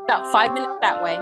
About 5 minutes that way.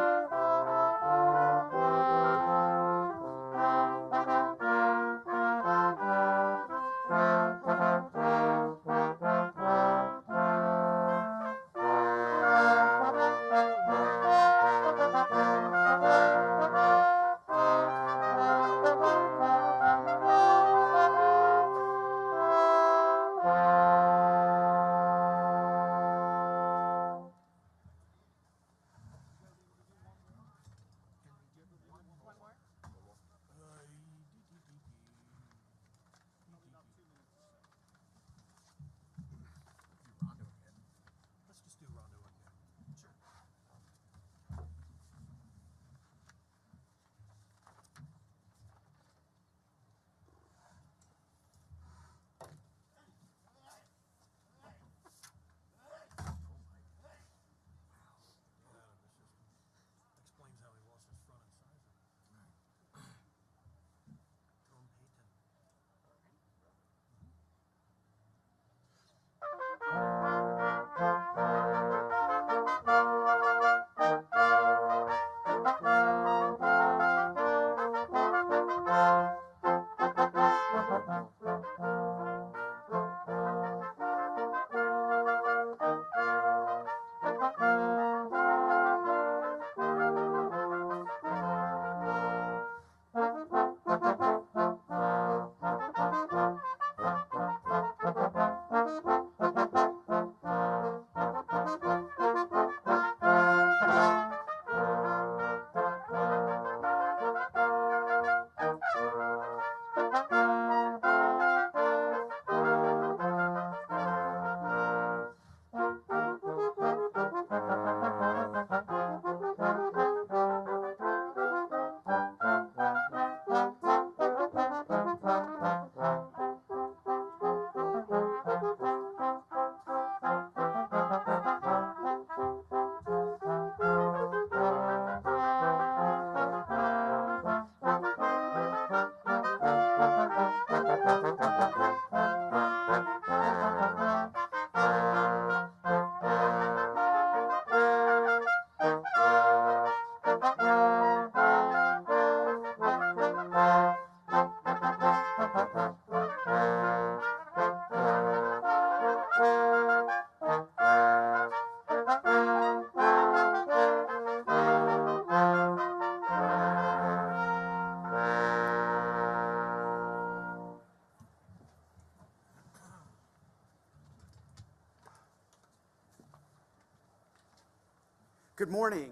Good morning,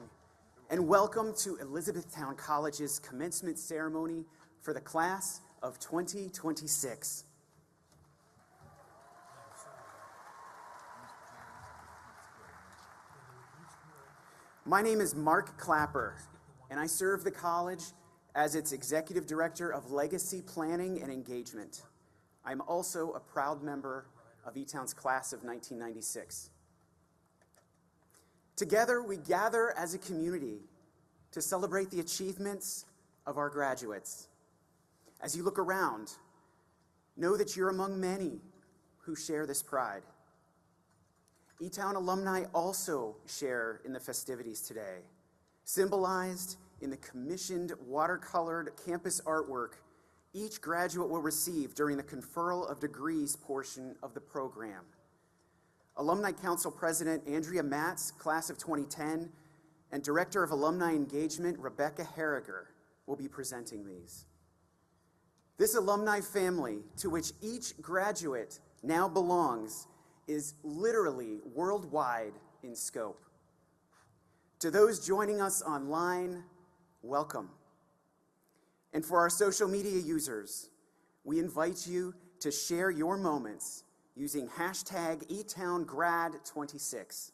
and welcome to Elizabethtown College's commencement ceremony for the class of 2026. My name is Mark Clapper, and I serve the college as its Executive Director of Legacy Planning and Engagement. I'm also a proud member of E-Town's class of 1996. Together, we gather as a community to celebrate the achievements of our graduates. As you look around, know that you're among many who share this pride. E-Town alumni also share in the festivities today, symbolized in the commissioned watercolored campus artwork each graduate will receive during the conferral of degrees portion of the program. Alumni Council President Andrea Matz, class of 2010, and Director of Alumni Engagement Rebecca Harriger will be presenting these. This alumni family, to which each graduate now belongs, is literally worldwide in scope. To those joining us online, welcome. And for our social media users, we invite you to share your moments using hashtag eTownGrad26.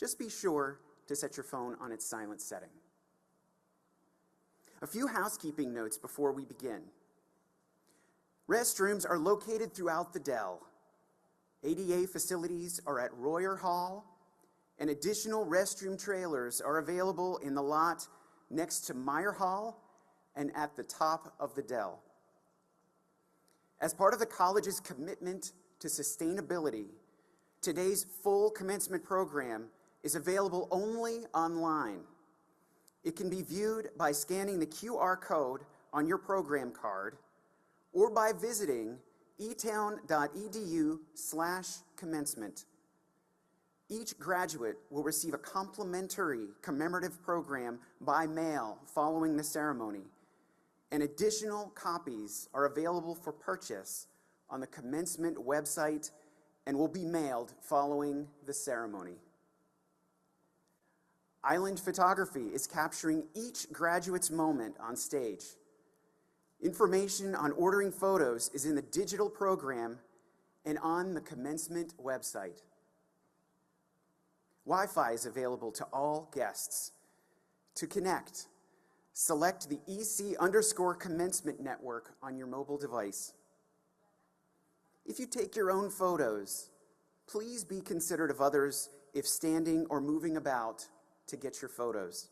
Just be sure to set your phone on its silent setting. A few housekeeping notes before we begin. Restrooms are located throughout the Dell. ADA facilities are at Royer Hall, and additional restroom trailers are available in the lot next to Meyer Hall and at the top of the Dell. As part of the college's commitment to sustainability, today's full commencement program is available only online. It can be viewed by scanning the QR code on your program card or by visiting etown.edu/commencement. Each graduate will receive a complimentary commemorative program by mail following the ceremony, and additional copies are available for purchase on the commencement website and will be mailed following the ceremony. Island photography is capturing each graduate's moment on stage. Information on ordering photos is in the digital program and on the commencement website. Wi-Fi is available to all guests. To connect, select the EC_commencement network on your mobile device. If you take your own photos, please be considerate of others if standing or moving about to get your photos.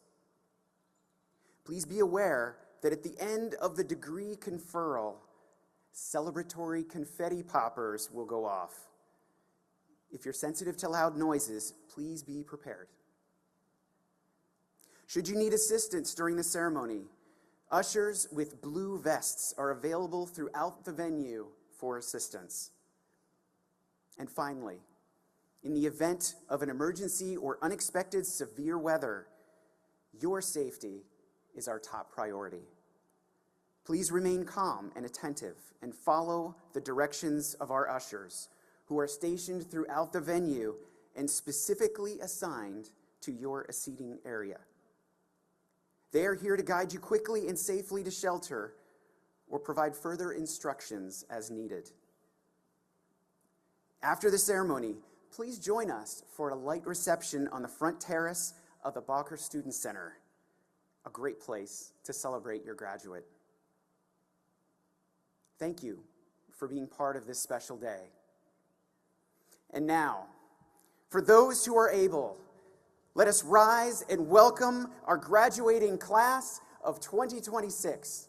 Please be aware that at the end of the degree conferral, celebratory confetti poppers will go off. If you're sensitive to loud noises, please be prepared. Should you need assistance during the ceremony, ushers with blue vests are available throughout the venue for assistance. And finally, in the event of an emergency or unexpected severe weather, your safety is our top priority. Please remain calm and attentive and follow the directions of our ushers, who are stationed throughout the venue and specifically assigned to your seating area. They are here to guide you quickly and safely to shelter or provide further instructions as needed. After the ceremony, please join us for a light reception on the front terrace of the Bacher Student Center, a great place to celebrate your graduate. Thank you for being part of this special day. And now, for those who are able, let us rise and welcome our graduating class of 2026.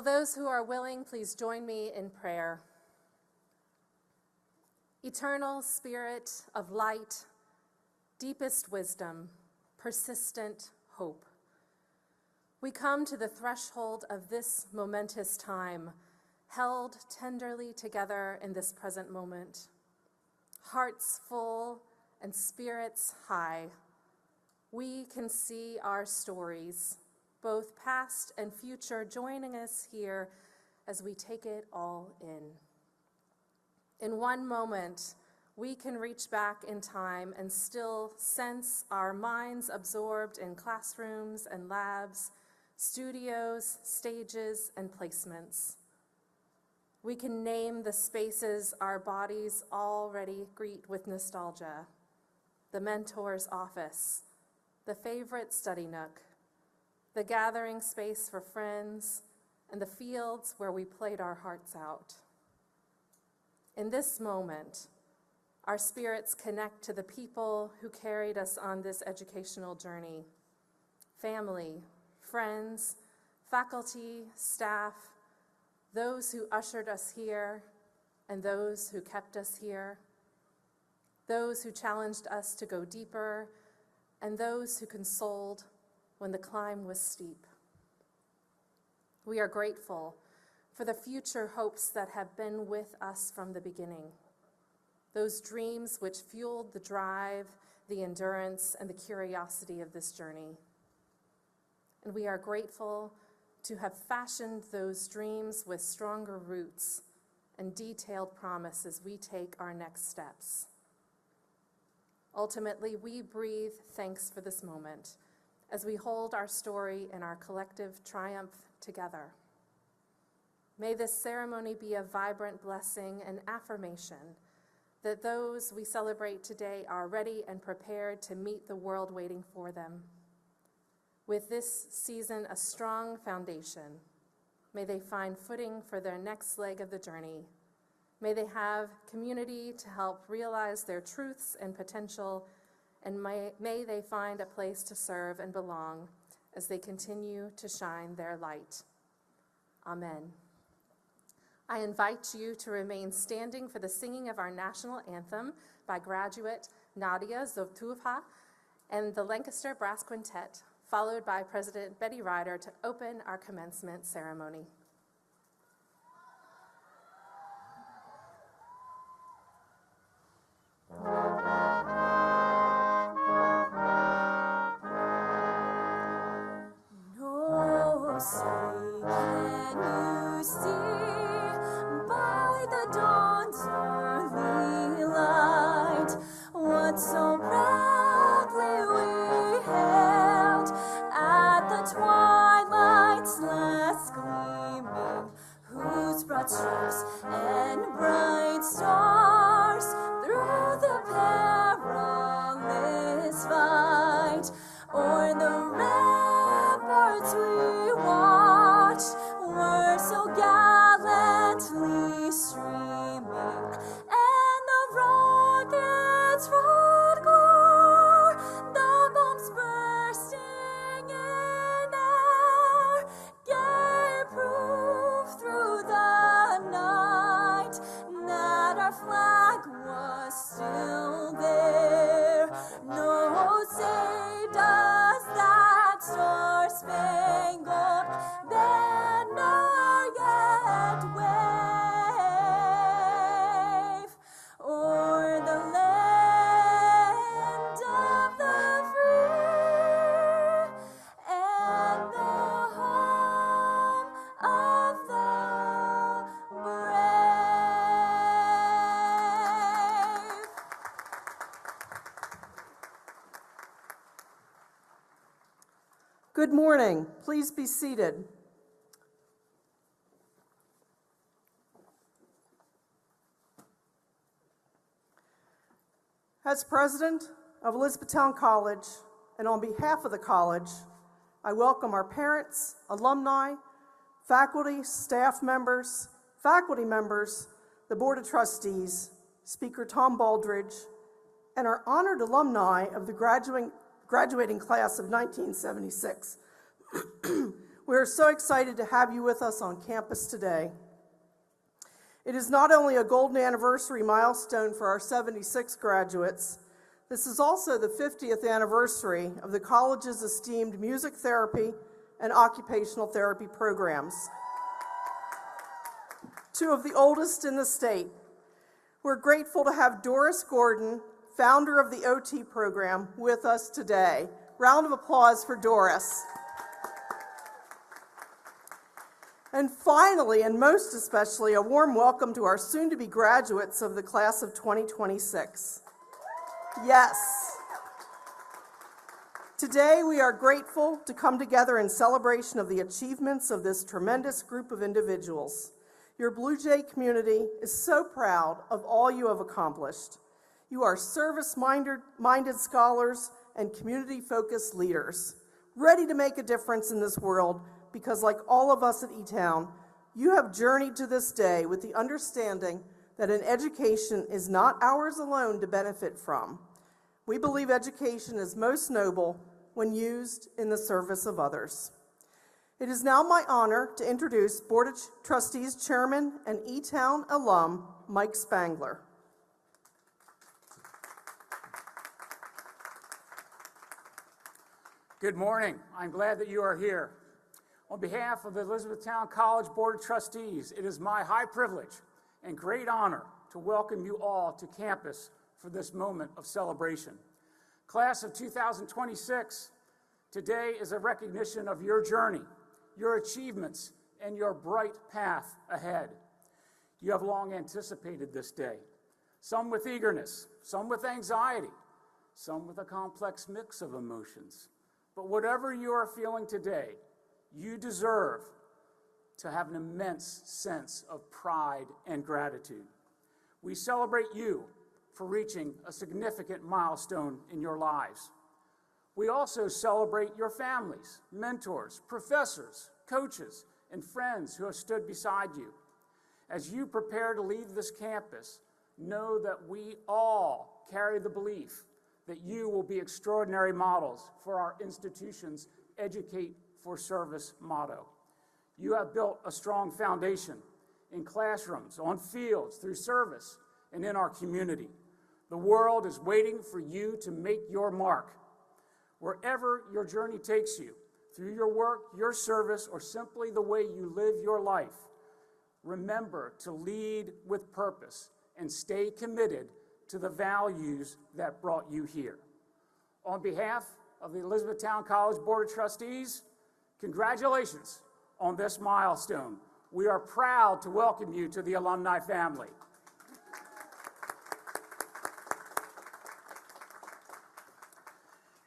Will those who are willing please join me in prayer? Eternal Spirit of light, deepest wisdom, persistent hope, we come to the threshold of this momentous time, held tenderly together in this present moment. Hearts full and spirits high, we can see our stories, both past and future, joining us here as we take it all in. In one moment, we can reach back in time and still sense our minds absorbed in classrooms and labs, studios, stages, and placements. We can name the spaces our bodies already greet with nostalgia: the mentor's office, the favorite study nook, the gathering space for friends, and the fields where we played our hearts out. In this moment, our spirits connect to the people who carried us on this educational journey: family, friends, faculty, staff, those who ushered us here and those who kept us here, those who challenged us to go deeper, and those who consoled when the climb was steep. We are grateful for the future hopes that have been with us from the beginning, those dreams which fueled the drive, the endurance, and the curiosity of this journey. And we are grateful to have fashioned those dreams with stronger roots and detailed promise as we take our next steps. Ultimately, we breathe thanks for this moment as we hold our story and our collective triumph together. May this ceremony be a vibrant blessing and affirmation that those we celebrate today are ready and prepared to meet the world waiting for them. With this season a strong foundation, may they find footing for their next leg of the journey. May they have community to help realize their truths and potential, and may they find a place to serve and belong as they continue to shine their light. Amen. I invite you to remain standing for the singing of our national anthem by graduate Nadia Zovtuha and the Lancaster Brass Quintet, followed by President Betty Ryder to open our commencement ceremony. No, say, can you see by the dawn's early light what so proudly we hailed at the twilight's last gleaming, whose broad stripes and bright stars through the perilous fight o'er the ramparts we watched were so gallantly streaming, and the rockets' broad glow, the bombs bursting in air, gave proof through the night that our flag was still there. No, say, does that star-spangled banner yet wave o'er the land of the free and the home of the brave? Good morning. Please be seated. As president of Elizabethtown College, and on behalf of the college, I welcome our parents, alumni, faculty, staff members, faculty members, the Board of Trustees, Speaker Tom Baldridge, and our honored alumni of the graduating class of 1976. We are so excited to have you with us on campus today. It is not only a golden anniversary milestone for our 76 graduates, this is also the 50th anniversary of the college's esteemed music therapy and occupational therapy programs, two of the oldest in the state. We're grateful to have Doris Gordon, founder of the OT program, with us today. Round of applause for Doris. And finally, and most especially, a warm welcome to our soon-to-be graduates of the class of 2026. Yes. Today, we are grateful to come together in celebration of the achievements of this tremendous group of individuals. Your Blue Jay community is so proud of all you have accomplished. You are service-minded scholars and community-focused leaders, ready to make a difference in this world because, like all of us at E-Town, you have journeyed to this day with the understanding that an education is not ours alone to benefit from. We believe education is most noble when used in the service of others. It is now my honor to introduce Board of Trustees Chairman and E-Town alum, Mike Spangler. Good morning. I'm glad that you are here. On behalf of the Elizabethtown College Board of Trustees, it is my high privilege and great honor to welcome you all to campus for this moment of celebration. Class of 2026, today is a recognition of your journey, your achievements, and your bright path ahead. You have long anticipated this day, some with eagerness, some with anxiety, some with a complex mix of emotions. But whatever you are feeling today, you deserve to have an immense sense of pride and gratitude. We celebrate you for reaching a significant milestone in your lives. We also celebrate your families, mentors, professors, coaches, and friends who have stood beside you. As you prepare to leave this campus, know that we all carry the belief that you will be extraordinary models for our institution's Educate for Service motto. You have built a strong foundation in classrooms, on fields, through service, and in our community. The world is waiting for you to make your mark. Wherever your journey takes you, through your work, your service, or simply the way you live your life, remember to lead with purpose and stay committed to the values that brought you here. On behalf of the Elizabethtown College Board of Trustees, congratulations on this milestone. We are proud to welcome you to the alumni family.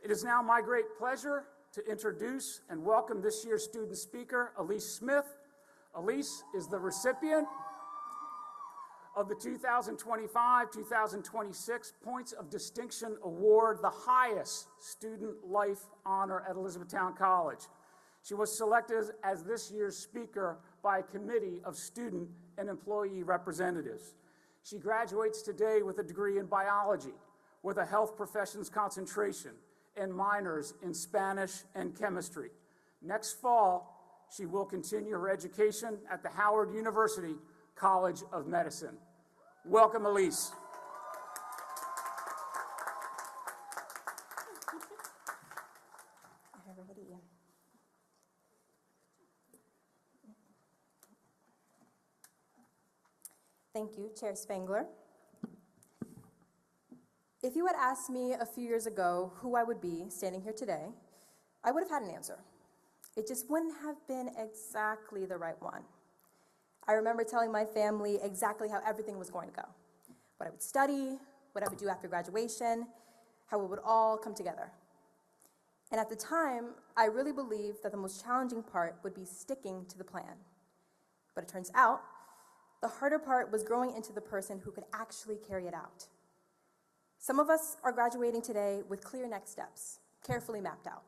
It is now my great pleasure to introduce and welcome this year's student speaker, Elise Smith. Elise is the recipient of the 2025-2026 Points of Distinction Award, the highest student life honor at Elizabethtown College. She was selected as this year's speaker by a committee of student and employee representatives. She graduates today with a degree in biology, with a health professions concentration, and minors in Spanish and chemistry. Next fall, she will continue her education at the Howard University College of Medicine. Welcome, Elise. Thank you, Chair Spangler. If you had asked me a few years ago who I would be standing here today, I would have had an answer. It just wouldn't have been exactly the right one. I remember telling my family exactly how everything was going to go, what I would study, what I would do after graduation, how it would all come together. And at the time, I really believed that the most challenging part would be sticking to the plan. But it turns out, the harder part was growing into the person who could actually carry it out. Some of us are graduating today with clear next steps, carefully mapped out.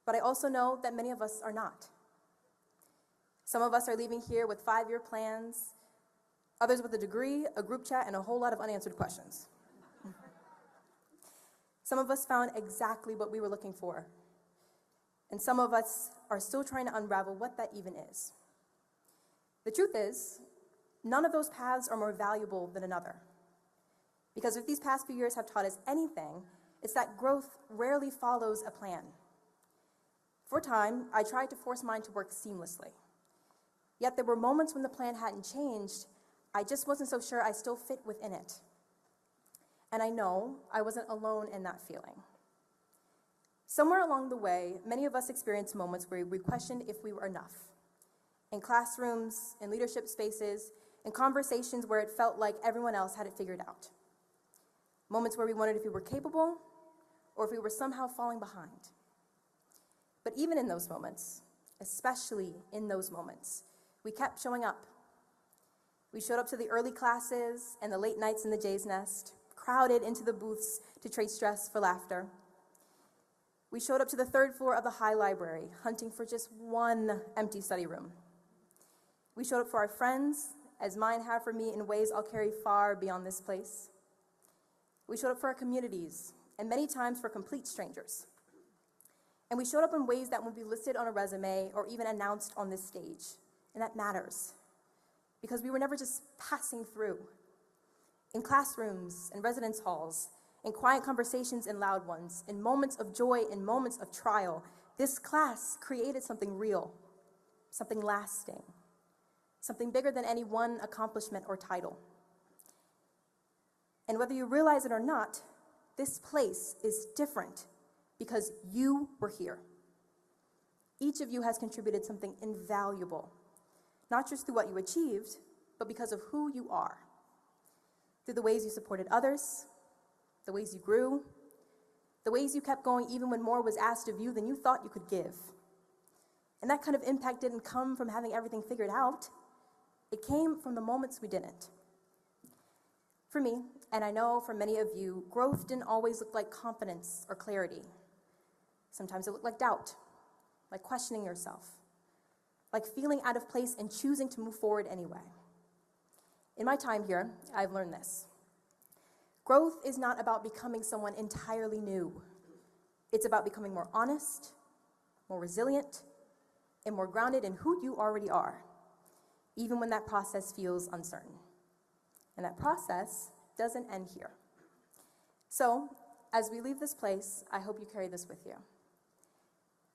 But I also know that many of us are not. Some of us are leaving here with 5-year plans, others with a degree, a group chat, and a whole lot of unanswered questions. Some of us found exactly what we were looking for. And some of us are still trying to unravel what that even is. The truth is, none of those paths are more valuable than another. Because if these past few years have taught us anything, it's that growth rarely follows a plan. For a time, I tried to force mine to work seamlessly. Yet there were moments when the plan hadn't changed. I just wasn't so sure I still fit within it. And I know I wasn't alone in that feeling. Somewhere along the way, many of us experienced moments where we questioned if we were enough. In classrooms, in leadership spaces, in conversations where it felt like everyone else had it figured out. Moments where we wondered if we were capable or if we were somehow falling behind. But even in those moments, especially in those moments, we kept showing up. We showed up to the early classes and the late nights in the Jay's Nest, crowded into the booths to trade stress for laughter. We showed up to the third floor of the High Library, hunting for just one empty study room. We showed up for our friends, as mine have for me in ways I'll carry far beyond this place. We showed up for our communities, and many times for complete strangers. And we showed up in ways that won't be listed on a resume or even announced on this stage. And that matters, because we were never just passing through. In classrooms and residence halls, in quiet conversations and loud ones, in moments of joy and moments of trial, this class created something real, something lasting, something bigger than any one accomplishment or title. And whether you realize it or not, this place is different because you were here. Each of you has contributed something invaluable, not just through what you achieved, but because of who you are. Through the ways you supported others, the ways you grew, the ways you kept going even when more was asked of you than you thought you could give. And that kind of impact didn't come from having everything figured out. It came from the moments we didn't. For me, and I know for many of you, growth didn't always look like confidence or clarity. Sometimes it looked like doubt, like questioning yourself, like feeling out of place and choosing to move forward anyway. In my time here, I've learned this. Growth is not about becoming someone entirely new. It's about becoming more honest, more resilient, and more grounded in who you already are, even when that process feels uncertain. And that process doesn't end here. So, as we leave this place, I hope you carry this with you.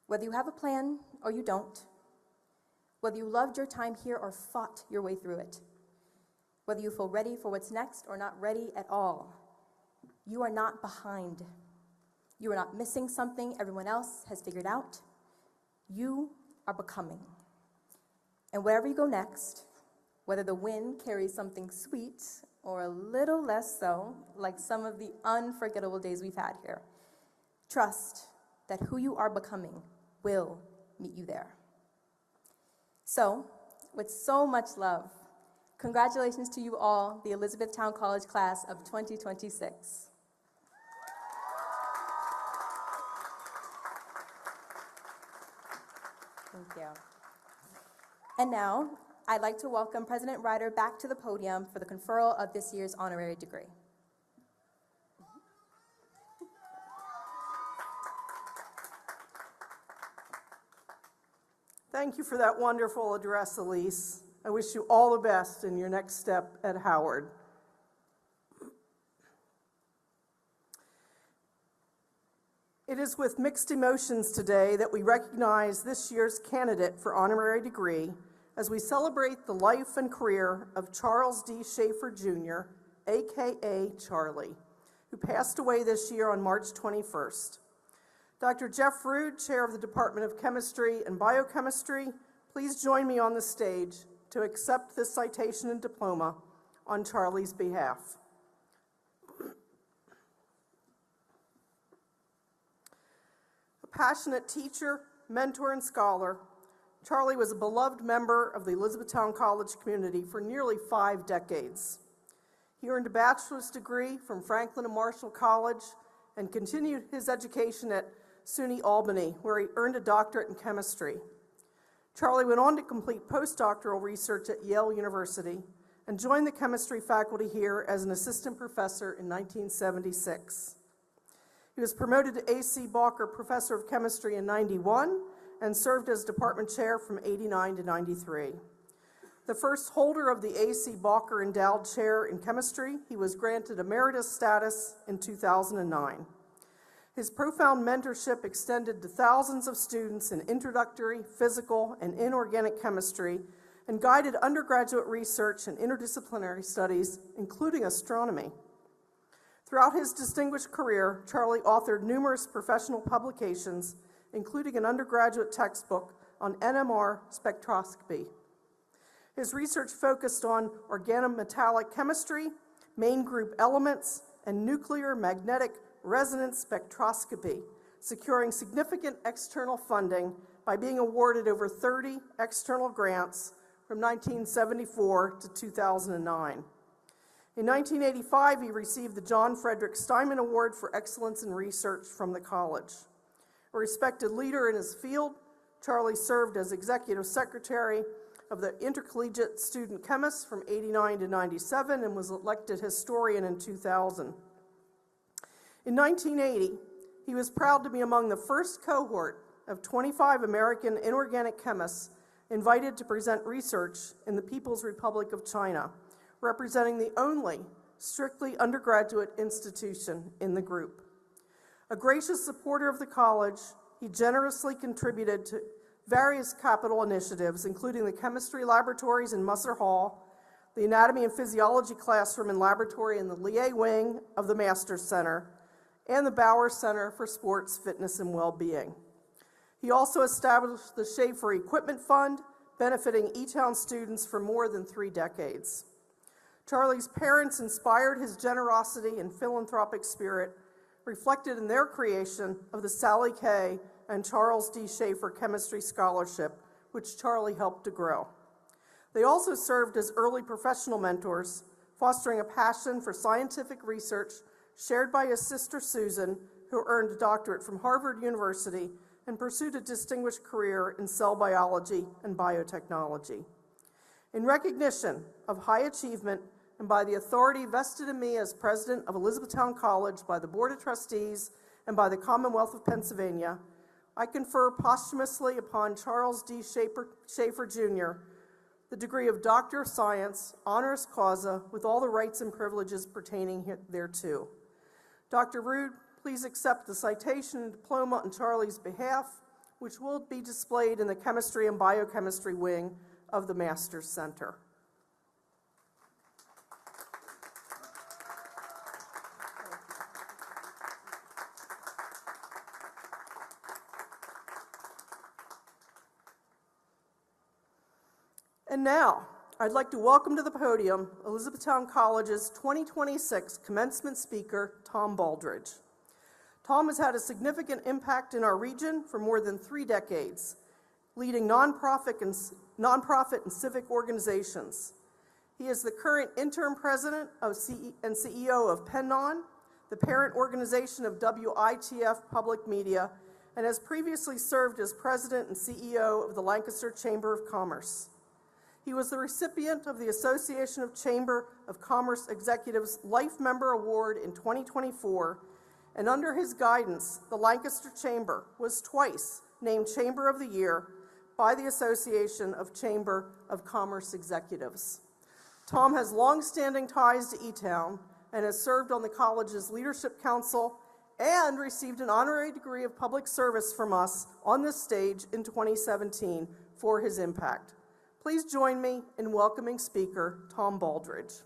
Whether you have a plan or you don't, whether you loved your time here or fought your way through it, whether you feel ready for what's next or not ready at all, you are not behind. You are not missing something everyone else has figured out. You are becoming. And wherever you go next, whether the wind carries something sweet or a little less so, like some of the unforgettable days we've had here, trust that who you are becoming will meet you there. So, with so much love, congratulations to you all, the Elizabethtown College class of 2026. Thank you. And now, I'd like to welcome President Ryder back to the podium for the conferral of this year's honorary degree. Thank you for that wonderful address, Elise. I wish you all the best in your next step at Howard. It is with mixed emotions today that we recognize this year's candidate for honorary degree as we celebrate the life and career of Charles D. Schaefer, Jr., aka Charlie, who passed away this year on March 21st. Dr. Jeff Rood, Chair of the Department of Chemistry and Biochemistry, please join me on the stage to accept this citation and diploma on Charlie's behalf. A passionate teacher, mentor, and scholar, Charlie was a beloved member of the Elizabethtown College community for nearly 5 decades. He earned a bachelor's degree from Franklin and Marshall College and continued his education at SUNY Albany, where he earned a doctorate in chemistry. Charlie went on to complete postdoctoral research at Yale University and joined the chemistry faculty here as an assistant professor in 1976. He was promoted to A.C. Balker Professor of Chemistry in 91 and served as department chair from 89 to 93. The first holder of the A.C. Balker Endowed Chair in Chemistry, he was granted emeritus status in 2009. His profound mentorship extended to thousands of students in introductory, physical, and inorganic chemistry, and guided undergraduate research and interdisciplinary studies, including astronomy. Throughout his distinguished career, Charlie authored numerous professional publications, including an undergraduate textbook on NMR spectroscopy. His research focused on organometallic chemistry, main group elements, and nuclear magnetic resonance spectroscopy, securing significant external funding by being awarded over 30 external grants from 1974 to 2009. In 1985, he received the John Frederick Steinman Award for Excellence in Research from the college. A respected leader in his field, Charlie served as executive secretary of the Intercollegiate Student Chemists from 89 to 97 and was elected historian in 2000. In 1980, he was proud to be among the first cohort of 25 American inorganic chemists invited to present research in the People's Republic of China, representing the only strictly undergraduate institution in the group. A gracious supporter of the college, he generously contributed to various capital initiatives, including the chemistry laboratories in Musser Hall, the anatomy and physiology classroom and laboratory in the Lié wing of the Masters Center, and the Bauer Center for Sports, Fitness, and Well-Being. He also established the Schaefer Equipment Fund, benefiting E-Town students for more than 3 decades. Charlie's parents inspired his generosity and philanthropic spirit, reflected in their creation of the Sally K. and Charles D. Schaefer Chemistry Scholarship, which Charlie helped to grow. They also served as early professional mentors, fostering a passion for scientific research shared by his sister Susan, who earned a doctorate from Harvard University and pursued a distinguished career in cell biology and biotechnology. In recognition of high achievement and by the authority vested in me as president of Elizabethtown College by the Board of Trustees and by the Commonwealth of Pennsylvania, I confer posthumously upon Charles D. Schaefer Jr. the degree of Doctor of Science, honoris causa, with all the rights and privileges pertaining thereto. Dr. Rude, please accept the citation and diploma on Charlie's behalf, which will be displayed in the Chemistry and Biochemistry wing of the Masters Center. And now, I'd like to welcome to the podium Elizabethtown College's 2026 commencement speaker, Tom Baldridge. Tom has had a significant impact in our region for more than 3 decades, leading nonprofit and civic organizations. He is the current interim president and CEO of PennOn, the parent organization of WITF Public Media, and has previously served as president and CEO of the Lancaster Chamber of Commerce. He was the recipient of the Association of Chamber of Commerce Executives Life Member Award in 2024, and under his guidance, the Lancaster Chamber was twice named Chamber of the Year by the Association of Chamber of Commerce Executives. Tom has long-standing ties to E-Town and has served on the college's Leadership Council and received an honorary degree of public service from us on this stage in 2017 for his impact. Please join me in welcoming speaker Tom Baldridge.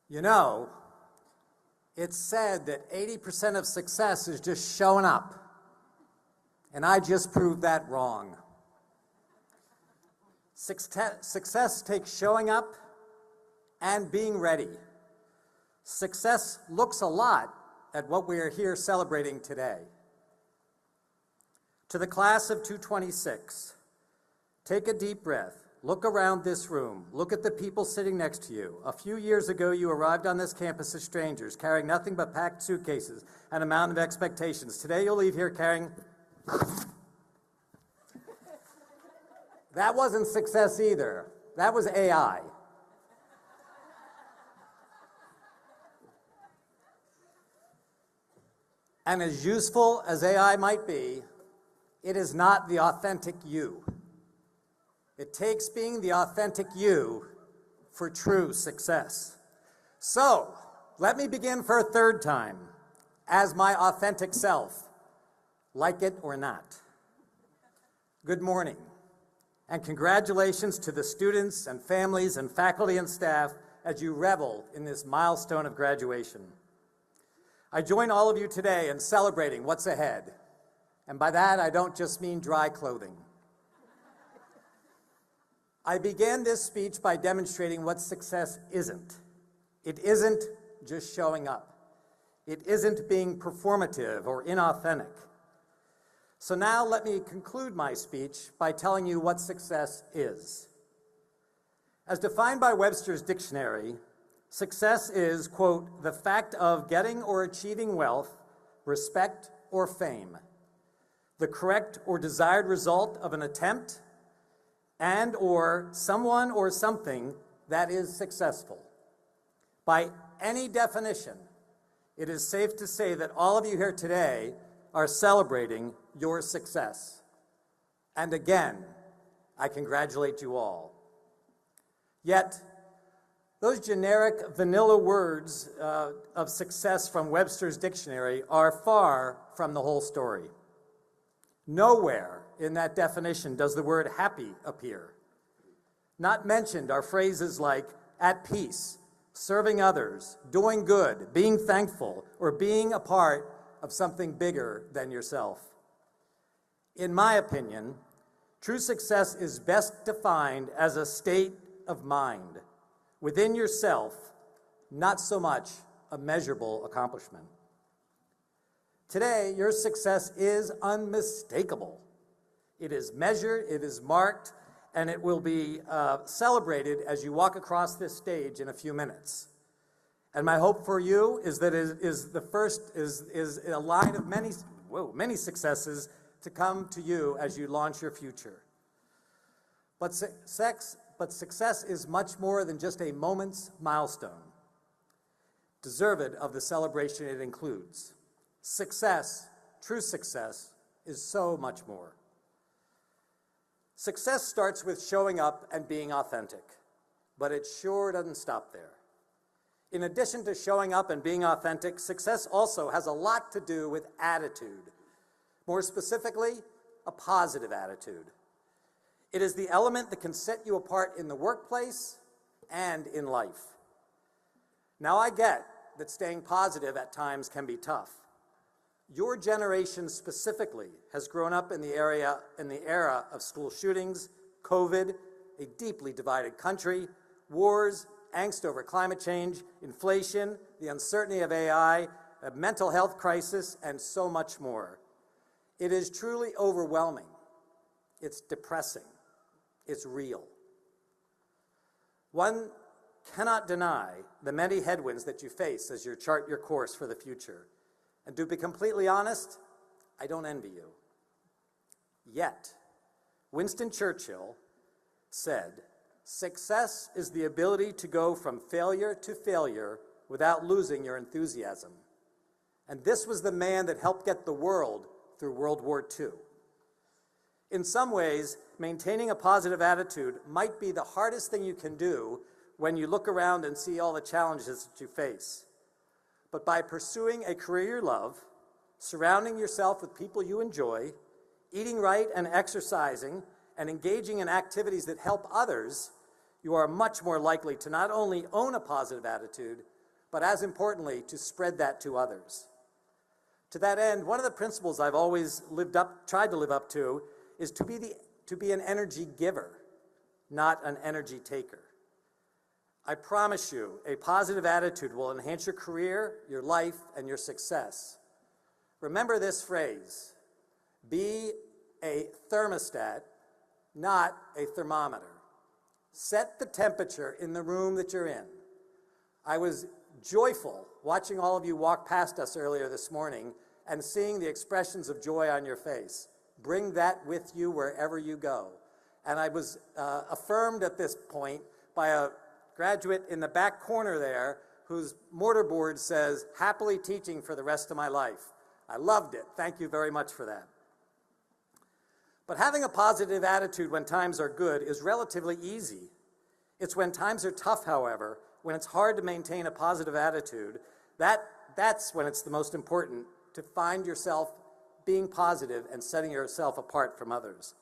You know, it's said that 80% of success is just showing up. And I just proved that wrong. Success takes showing up and being ready. Success looks a lot at what we are here celebrating today. To the class of 226, take a deep breath, look around this room. Look at the people sitting next to you. A few years ago, you arrived on this campus as strangers, carrying nothing but packed suitcases and a mountain of expectations. Today, you'll leave here carrying... That wasn't success either. That was AI. And as useful as AI might be, it is not the authentic you. It takes being the authentic you for true success. So, let me begin for a third time as my authentic self, like it or not. Good morning, and congratulations to the students and families and faculty and staff as you revel in this milestone of graduation. I join all of you today in celebrating what's ahead. And by that, I don't just mean dry clothing. I began this speech by demonstrating what success isn't. It isn't just showing up. It isn't being performative or inauthentic. So now let me conclude my speech by telling you what success is. As defined by Webster's dictionary, success is, quote, the fact of getting or achieving wealth, respect, or fame, the correct or desired result of an attempt, and or someone or something that is successful. By any definition, it is safe to say that all of you here today are celebrating your success. And again, I congratulate you all. Yet, those generic vanilla words of success from Webster's dictionary are far from the whole story. Nowhere in that definition does the word happy appear. Not mentioned are phrases like at peace, serving others, doing good, being thankful, or being a part of something bigger than yourself. In my opinion, true success is best defined as a state of mind within yourself, not so much a measurable accomplishment. Today, your success is unmistakable. It is measured, it is marked, and it will be celebrated as you walk across this stage in a few minutes. And my hope for you is that it is a line of many successes to come to you as you launch your future. But success is much more than just a moment's milestone, deserved of the celebration it includes. Success, true success, is so much more. Success starts with showing up and being authentic, but it sure doesn't stop there. In addition to showing up and being authentic, success also has a lot to do with attitude. More specifically, a positive attitude. It is the element that can set you apart in the workplace and in life. Now, I get that staying positive at times can be tough. Your generation specifically has grown up in the era of school shootings, COVID, a deeply divided country, wars, angst over climate change, inflation, the uncertainty of AI, a mental health crisis, and so much more. It is truly overwhelming. It's depressing. It's real. One cannot deny the many headwinds that you face as you chart your course for the future. And to be completely honest, I don't envy you. Yet, Winston Churchill said, "Success is the ability to go from failure to failure without losing your enthusiasm." And this was the man that helped get the world through World War II. In some ways, maintaining a positive attitude might be the hardest thing you can do when you look around and see all the challenges that you face. But by pursuing a career you love, surrounding yourself with people you enjoy, eating right and exercising, and engaging in activities that help others, you are much more likely to not only own a positive attitude, but as importantly, to spread that to others. To that end, one of the principles I've always tried to live up to is to be an energy giver, not an energy taker. I promise you, a positive attitude will enhance your career, your life, and your success. Remember this phrase: be a thermostat, not a thermometer. Set the temperature in the room that you're in. I was joyful watching all of you walk past us earlier this morning and seeing the expressions of joy on your face. Bring that with you wherever you go. And I was affirmed at this point by a graduate in the back corner there whose mortarboard says, "Happily teaching for the rest of my life." I loved it. Thank you very much for that. But having a positive attitude when times are good is relatively easy. It's when times are tough, however, when it's hard to maintain a positive attitude, that's when it's the most important to find yourself being positive and setting yourself apart from others.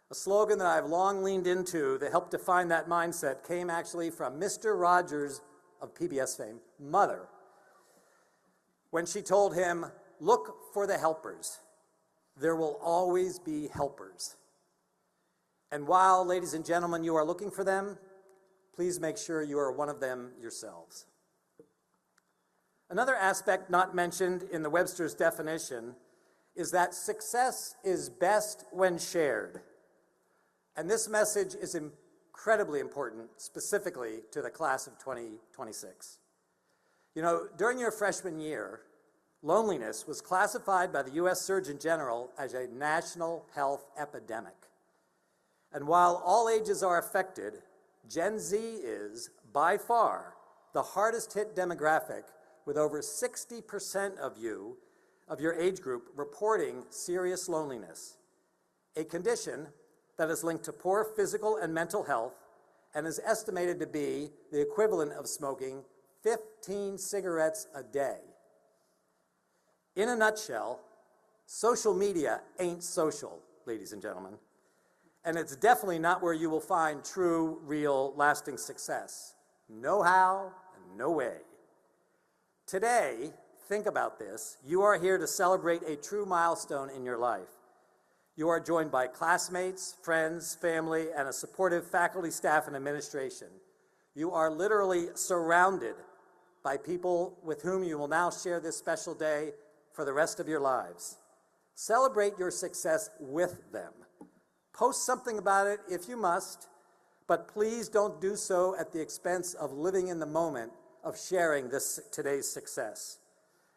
A slogan that I've long leaned into that helped define that mindset came actually from Mr. Rogers of PBS fame, mother, when she told him, "Look for the helpers. There will always be helpers." And while, ladies and gentlemen, you are looking for them, please make sure you are one of them yourselves. Another aspect not mentioned in the Webster's definition is that success is best when shared. And this message is incredibly important, specifically to the class of 2026. You know, during your freshman year, loneliness was classified by the U.S. Surgeon General as a national health epidemic. And while all ages are affected, Gen Z is, by far, the hardest hit demographic, with over 60% of your age group, reporting serious loneliness, a condition that is linked to poor physical and mental health and is estimated to be the equivalent of smoking 15 cigarettes a day. In a nutshell, social media ain't social, ladies and gentlemen, and it's definitely not where you will find true, real, lasting success. No how and no way. Today, think about this, you are here to celebrate a true milestone in your life. You are joined by classmates, friends, family, and a supportive faculty, staff, and administration. You are literally surrounded by people with whom you will now share this special day for the rest of your lives. Celebrate your success with them. Post something about it if you must, but please don't do so at the expense of living in the moment of sharing today's success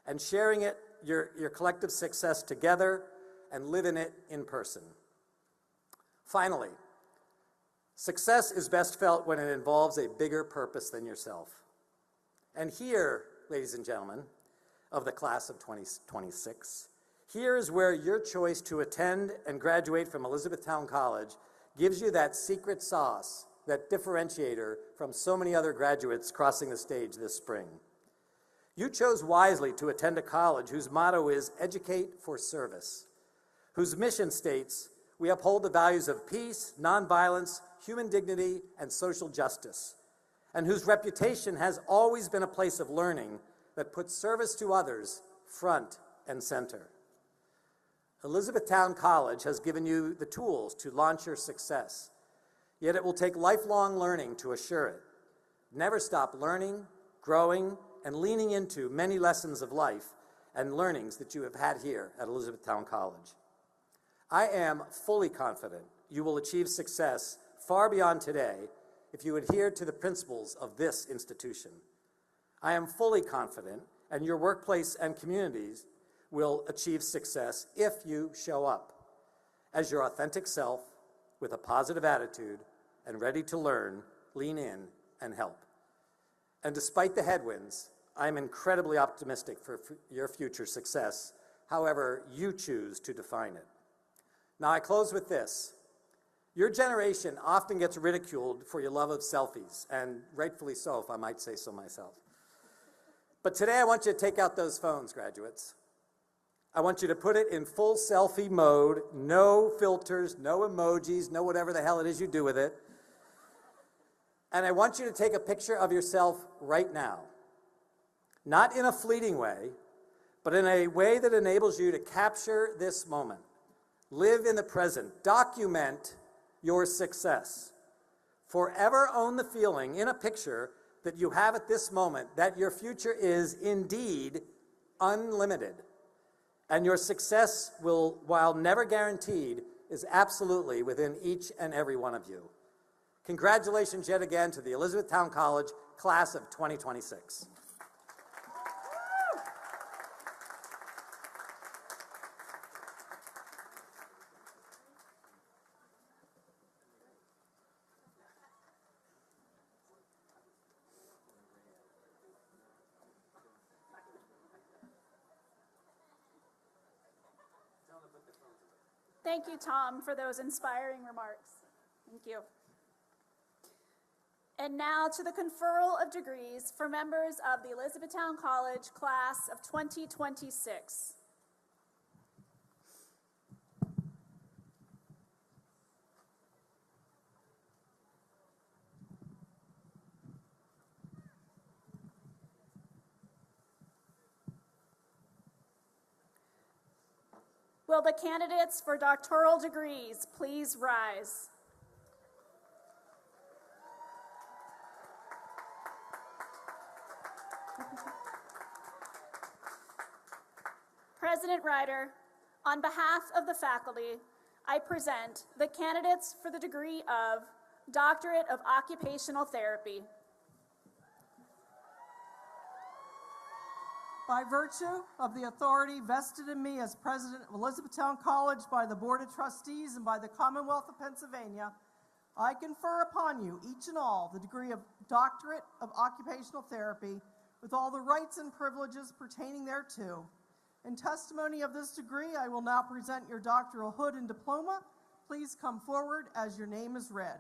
and sharing it, your collective success together, and live in it in person. Finally, success is best felt when it involves a bigger purpose than yourself. And here, ladies and gentlemen, of the class of 2026, here is where your choice to attend and graduate from Elizabethtown College gives you that secret sauce, that differentiator from so many other graduates crossing the stage this spring. You chose wisely to attend a college whose motto is "Educate for Service," whose mission states, "We uphold the values of peace, nonviolence, human dignity, and social justice," and whose reputation has always been a place of learning that puts service to others front and center. Elizabethtown College has given you the tools to launch your success, yet it will take lifelong learning to assure it. Never stop learning, growing, and leaning into many lessons of life and learnings that you have had here at Elizabethtown College. I am fully confident you will achieve success far beyond today if you adhere to the principles of this institution. I am fully confident, and your workplace and communities will achieve success if you show up as your authentic self with a positive attitude and ready to learn, lean in, and help. And despite the headwinds, I am incredibly optimistic for your future success, however you choose to define it. Now, I close with this. Your generation often gets ridiculed for your love of selfies, and rightfully so, if I might say so myself. But today I want you to take out those phones, graduates. I want you to put it in full selfie mode, no filters, no emojis, no whatever the hell it is you do with it. And I want you to take a picture of yourself right now. Not in a fleeting way, but in a way that enables you to capture this moment. Live in the present. Document your success. Forever own the feeling in a picture that you have at this moment that your future is indeed unlimited. And your success will, while never guaranteed, is absolutely within each and every one of you. Congratulations yet again to the Elizabethtown College class of 2026. Thank you, Tom, for those inspiring remarks. Thank you. And now to the conferral of degrees for members of the Elizabethtown College class of 2026. Will the candidates for doctoral degrees please rise? President Ryder, on behalf of the faculty, I present the candidates for the degree of Doctorate of Occupational Therapy. By virtue of the authority vested in me as president of Elizabethtown College by the Board of Trustees and by the Commonwealth of Pennsylvania, I confer upon you, each and all, the degree of Doctorate of Occupational Therapy with all the rights and privileges pertaining thereto. In testimony of this degree, I will now present your doctoral hood and diploma. Please come forward as your name is read.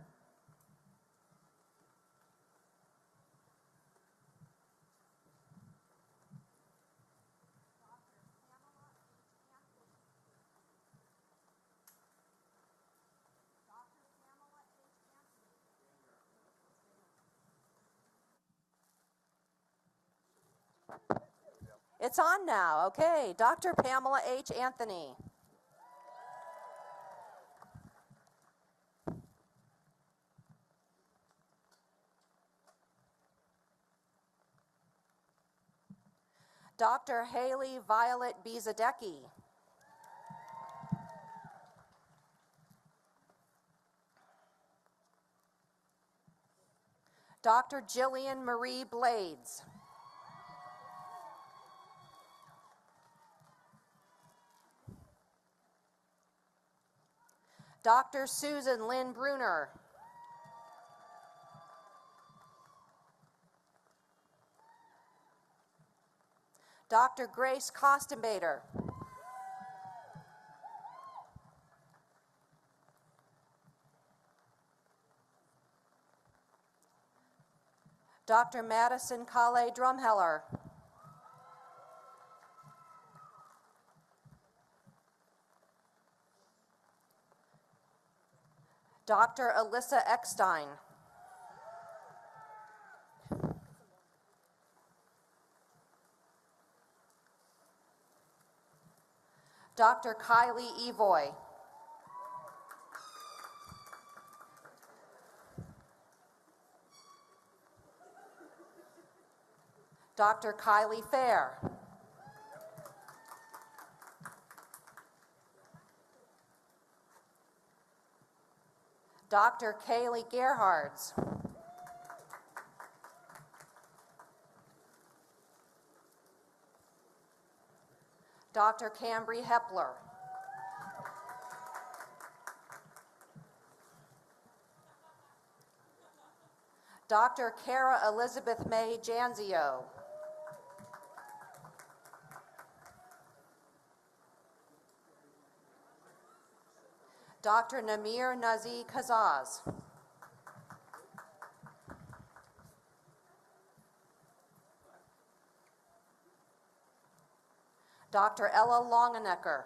It's on now. Okay, Dr. Pamela H. Anthony. Dr. Haley Violet B. Zadecki. Dr. Jillian Marie Blades. Dr. Susan Lynn Bruner. Dr. Grace Kostenbader. Dr. Madison Kale Drumheller. Dr. Alyssa Eckstein. Dr. Kylie Evoy. Dr. Kylie Fair. Dr. Kaylee Gerhards. Dr. Cambry Hepler. Dr. Kara Elizabeth May Janzio. Dr. Namir Nazi Kazaz. Dr. Ella Longenecker.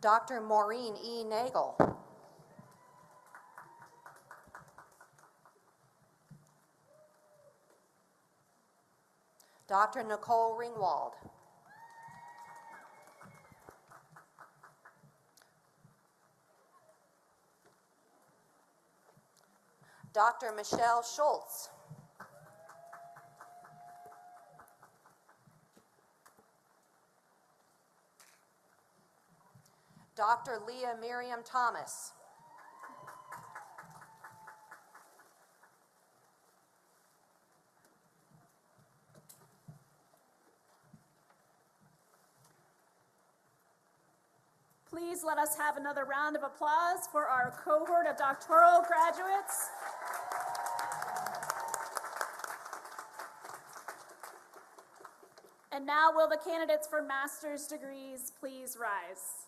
Dr. Maureen E. Nagel. Dr. Nicole Ringwald. Dr. Michelle Schultz. Dr. Leah Miriam Thomas. Please let us have another round of applause for our cohort of doctoral graduates. And now will the candidates for master's degrees please rise?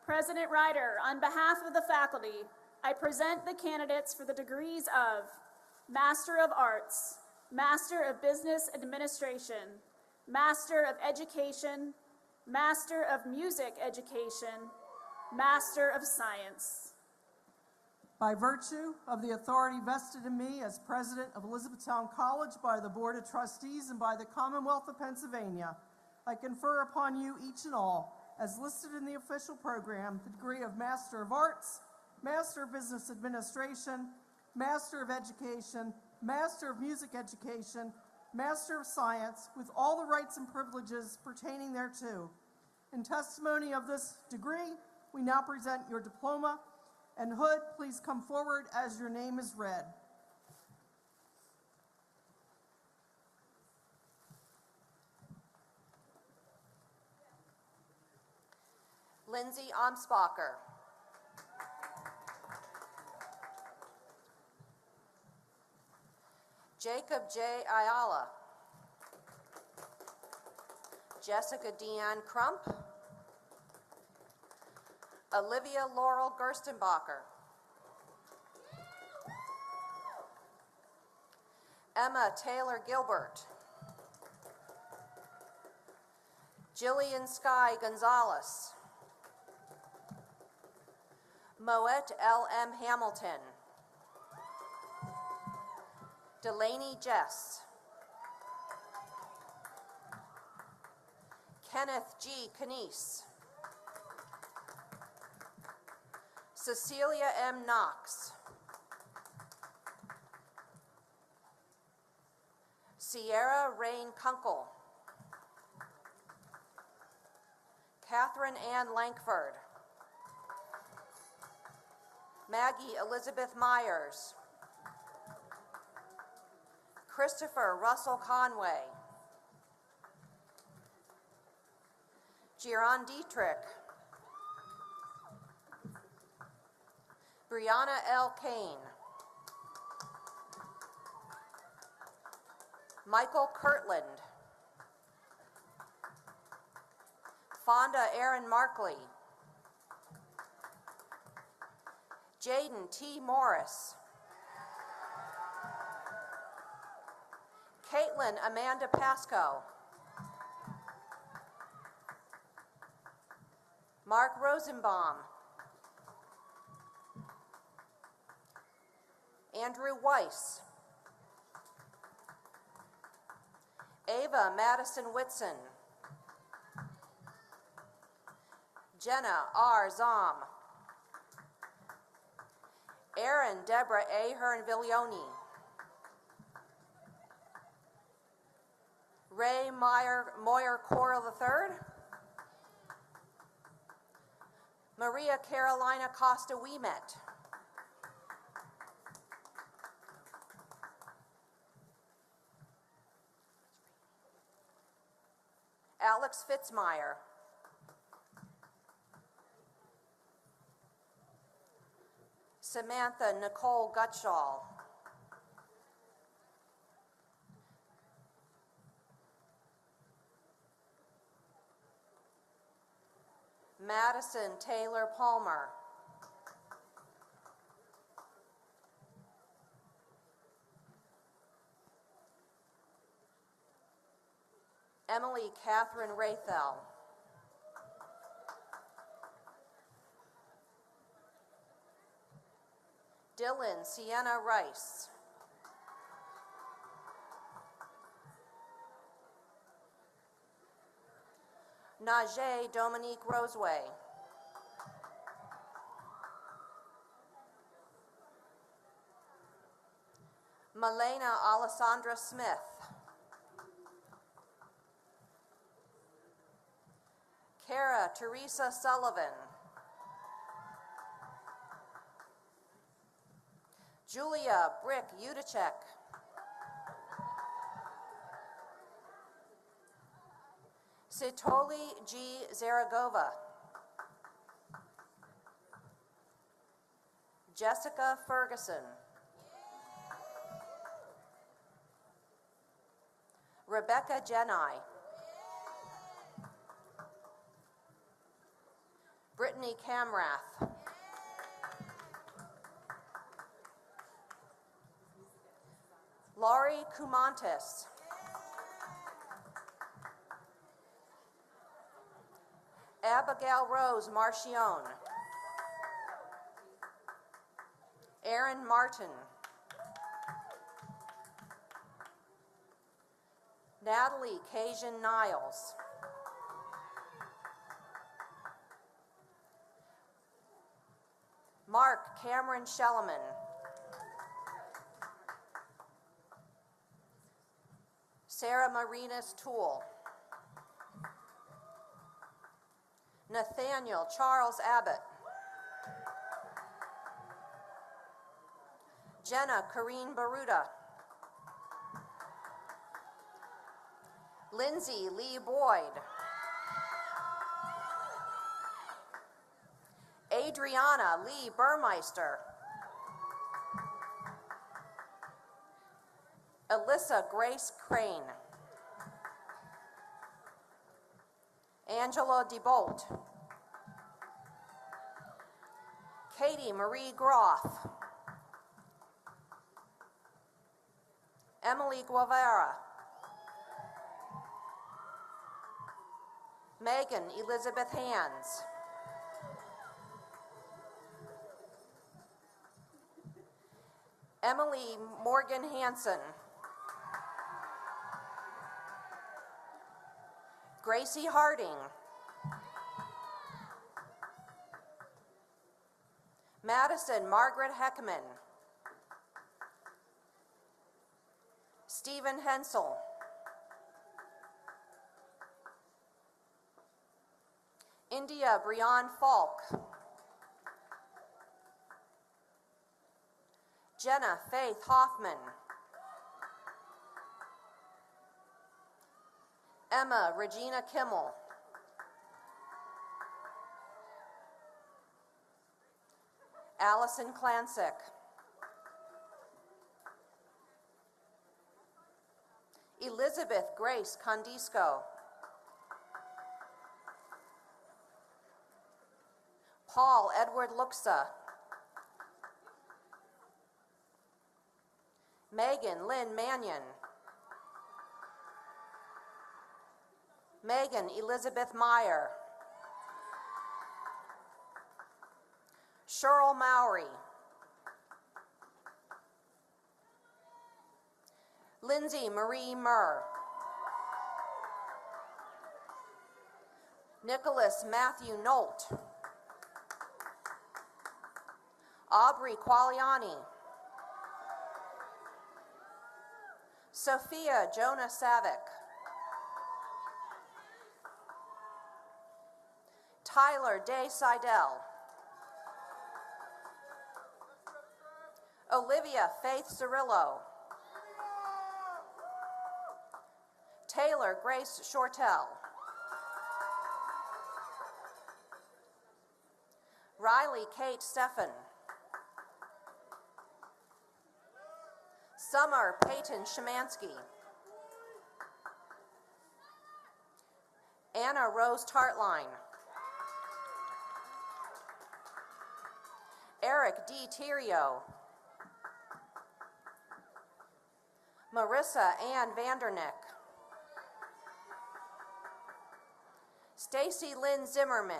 President Ryder, on behalf of the faculty, I present the candidates for the degrees of Master of Arts, Master of Business Administration, Master of Education, Master of Music Education, Master of Science. By virtue of the authority vested in me as president of Elizabethtown College by the Board of Trustees and by the Commonwealth of Pennsylvania, I confer upon you each and all, as listed in the official program, the degree of Master of Arts, Master of Business Administration, Master of Education, Master of Music Education, Master of Science, with all the rights and privileges pertaining thereto. In testimony of this degree, we now present your diploma. And Hood, please come forward as your name is read. Lindsay Amsbacher. Jacob J. Ayala. Jessica Deanne Crump. Olivia Laurel Gerstenbacher. Emma Taylor Gilbert. Jillian Sky Gonzalez. Moet L. M. Hamilton. Delaney Jess. Kenneth G. Canese. Cecilia M. Knox. Sierra Rain Kunkel. Catherine Ann Lankford. Maggie Elizabeth Myers. Christopher Russell Conway. Giron Dietrich. Brianna L. Kane. Michael Kirtland. Fonda Aaron Markley. Jaden T. Morris. Caitlin Amanda Pasco. Mark Rosenbaum. Andrew Weiss. Ava Madison Whitson. Jenna R. Zom. Erin Deborah A. Hearn-Viglioni. Ray Moyer Coral III. Maria Carolina Costa Ouimet. Alex Fitzmeyer. Samantha Nicole Gutschall. Madison Taylor Palmer. Emily Catherine Rathel. Dylan Sienna Rice. Najee Dominique Roseway. Malena Alessandra Smith. Sarah Teresa Sullivan. Julia Brick Udacek. Sitoli G. Zaragova. Jessica Ferguson. Rebecca Jenai. Brittany Camrath. Laurie Kumantis. Abigail Rose Marchione. Aaron Martin. Natalie Cajun Niles. Mark Cameron Shelleman. Sarah Marinas Toole. Nathaniel Charles Abbott. Jenna Kareen Baruta. Lindsay Lee Boyd. Adriana Lee Burmeister. Alyssa Grace Crane. Angela DeBolt. Katie Marie Groff. Emily Guevara. Megan Elizabeth Hands. Emily Morgan Hansen. Gracie Harding. Madison Margaret Heckman. Stephen Hensel. India Breon Falk. Jenna Faith Hoffman. Emma Regina Kimmel. Allison Clansick. Elizabeth Grace Condisco. Paul Edward Luxa. Megan Lynn Mannion. Megan Elizabeth Meyer. Cheryl Mowry. Lindsay Marie Murr. Nicholas Matthew Nolt. Aubrey Qualiani. Sophia Jonah Savick. Tyler Day Seidel. Olivia Faith Cirillo. Taylor Grace Shortell. Riley Kate Steffen. Summer Peyton Shemansky. Anna Rose Tartline. Eric D. Thierio. Marissa Ann Vandernick. Stacy Lynn Zimmerman.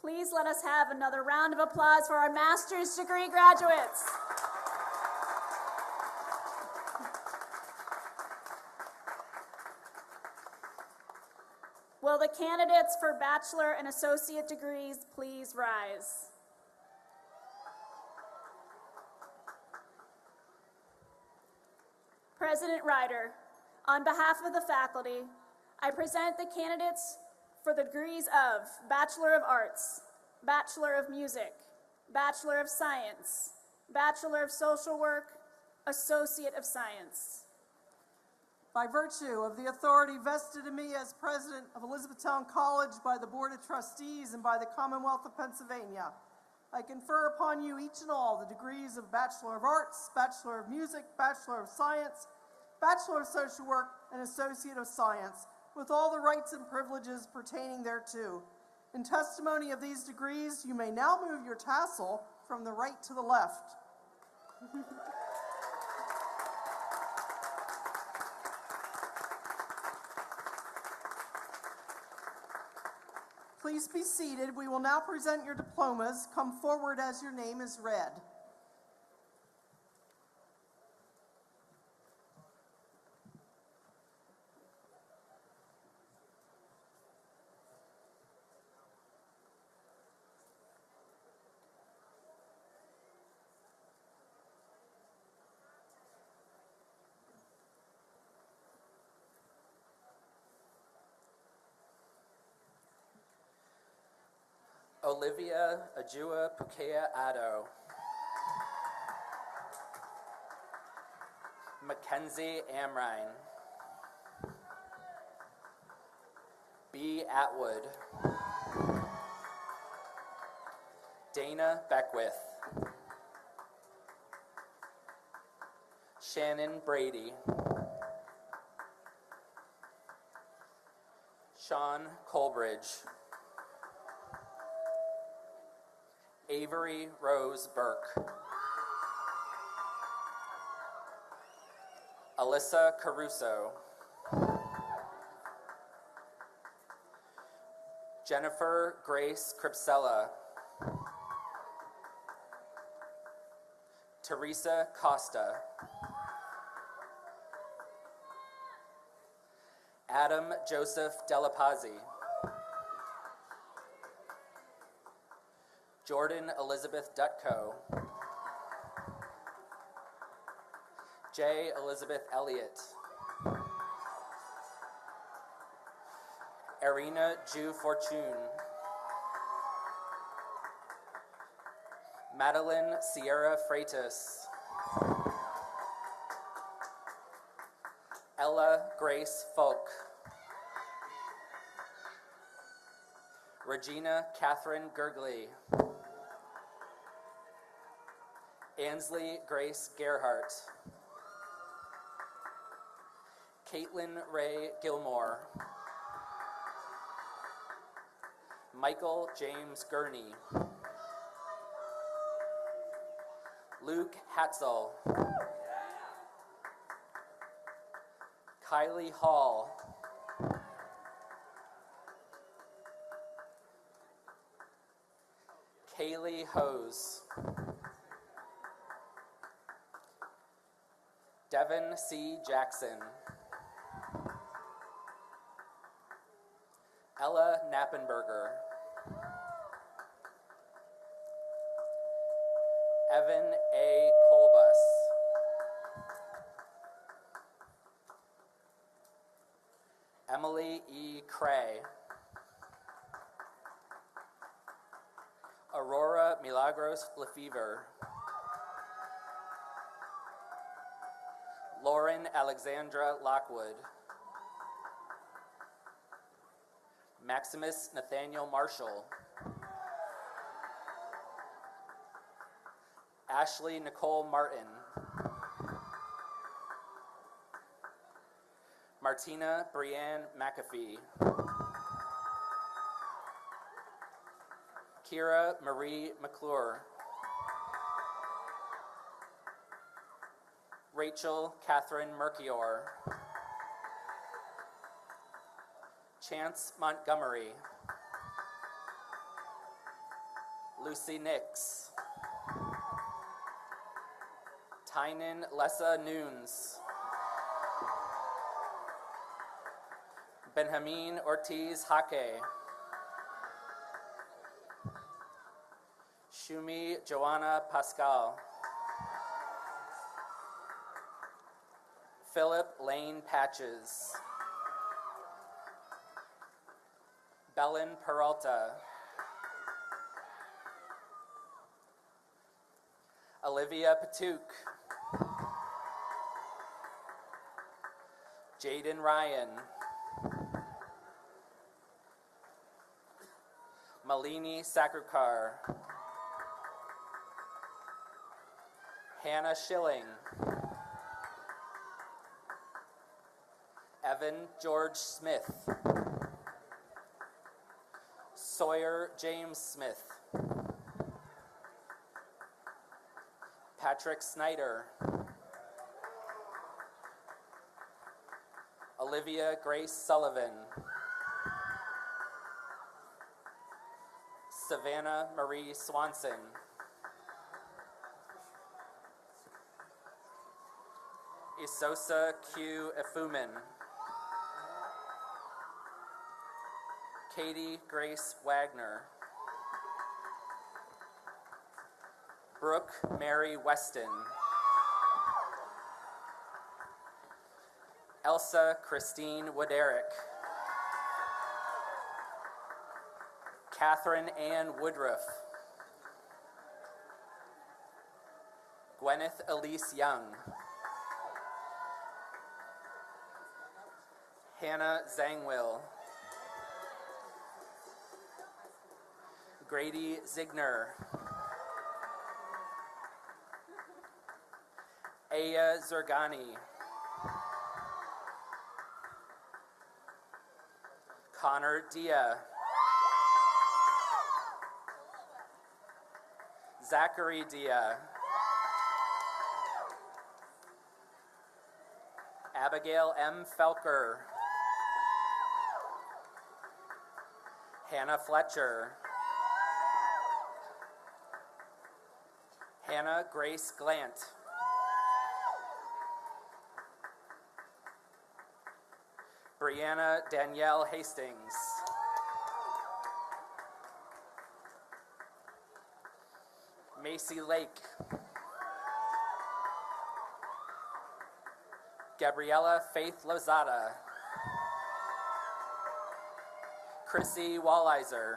Please let us have another round of applause for our master's degree graduates. Will the candidates for bachelor and associate degrees please rise? President Ryder, on behalf of the faculty, I present the candidates for the degrees of Bachelor of Arts, Bachelor of Music, Bachelor of Science, Bachelor of Social Work, Associate of Science. By virtue of the authority vested in me as president of Elizabethtown College by the Board of Trustees and by the Commonwealth of Pennsylvania, I confer upon you each and all the degrees of Bachelor of Arts, Bachelor of Music, Bachelor of Science, Bachelor of Social Work, and Associate of Science, with all the rights and privileges pertaining thereto. In testimony of these degrees, you may now move your tassel from the right to the left. Please be seated. We will now present your diplomas. Come forward as your name is read. Olivia Ajua Pukea Addo. Mackenzie Amrine. B. Atwood. Dana Beckwith. Shannon Brady. Sean Colbridge. Avery Rose Burke. Alyssa Caruso. Jennifer Grace Cripsella. Teresa Costa. Adam Joseph Delapazzi. Jordan Elizabeth Dutko. J. Elizabeth Elliott. Arena Ju Fortune. Madeline Sierra Freitas. Ella Grace Folk. Regina Catherine Gergley. Ansley Grace Gerhart. Caitlin Ray Gilmore. Michael James Gurney. Luke Hatzel. Kylie Hall. Kaylee Hose. Devin C. Jackson. Ella Knappenberger. Evan A. Colbus. Emily E. Cray. Aurora Milagros Lefevre. Lauren Alexandra Lockwood. Maximus Nathaniel Marshall. Ashley Nicole Martin. Martina Brianne McAfee. Kira Marie McClure. Rachel Catherine Merkior. Chance Montgomery. Lucy Nix. Tynan Lessa Nunes. Benjamin Ortiz Hake. Shumi Joanna Pascal. Philip Lane Patches. Belen Peralta. Olivia Patuk. Jaden Ryan. Malini Sakrikar. Hannah Schilling. Evan George Smith. Sawyer James Smith. Patrick Snyder. Olivia Grace Sullivan. Savannah Marie Swanson. Isosa Q. Efumin. Katie Grace Wagner. Brooke Mary Weston. Elsa Christine Wooderick. Catherine Ann Woodruff. Gwyneth Elise Young. Hannah Zangwill. Grady Zigner. Aya Zergani. Connor Dia. Zachary Dia. Abigail M. Felker. Hannah Fletcher. Hannah Grace Glant. Brianna Danielle Hastings. Macy Lake. Gabriella Faith Lozada. Chrissy Walliser.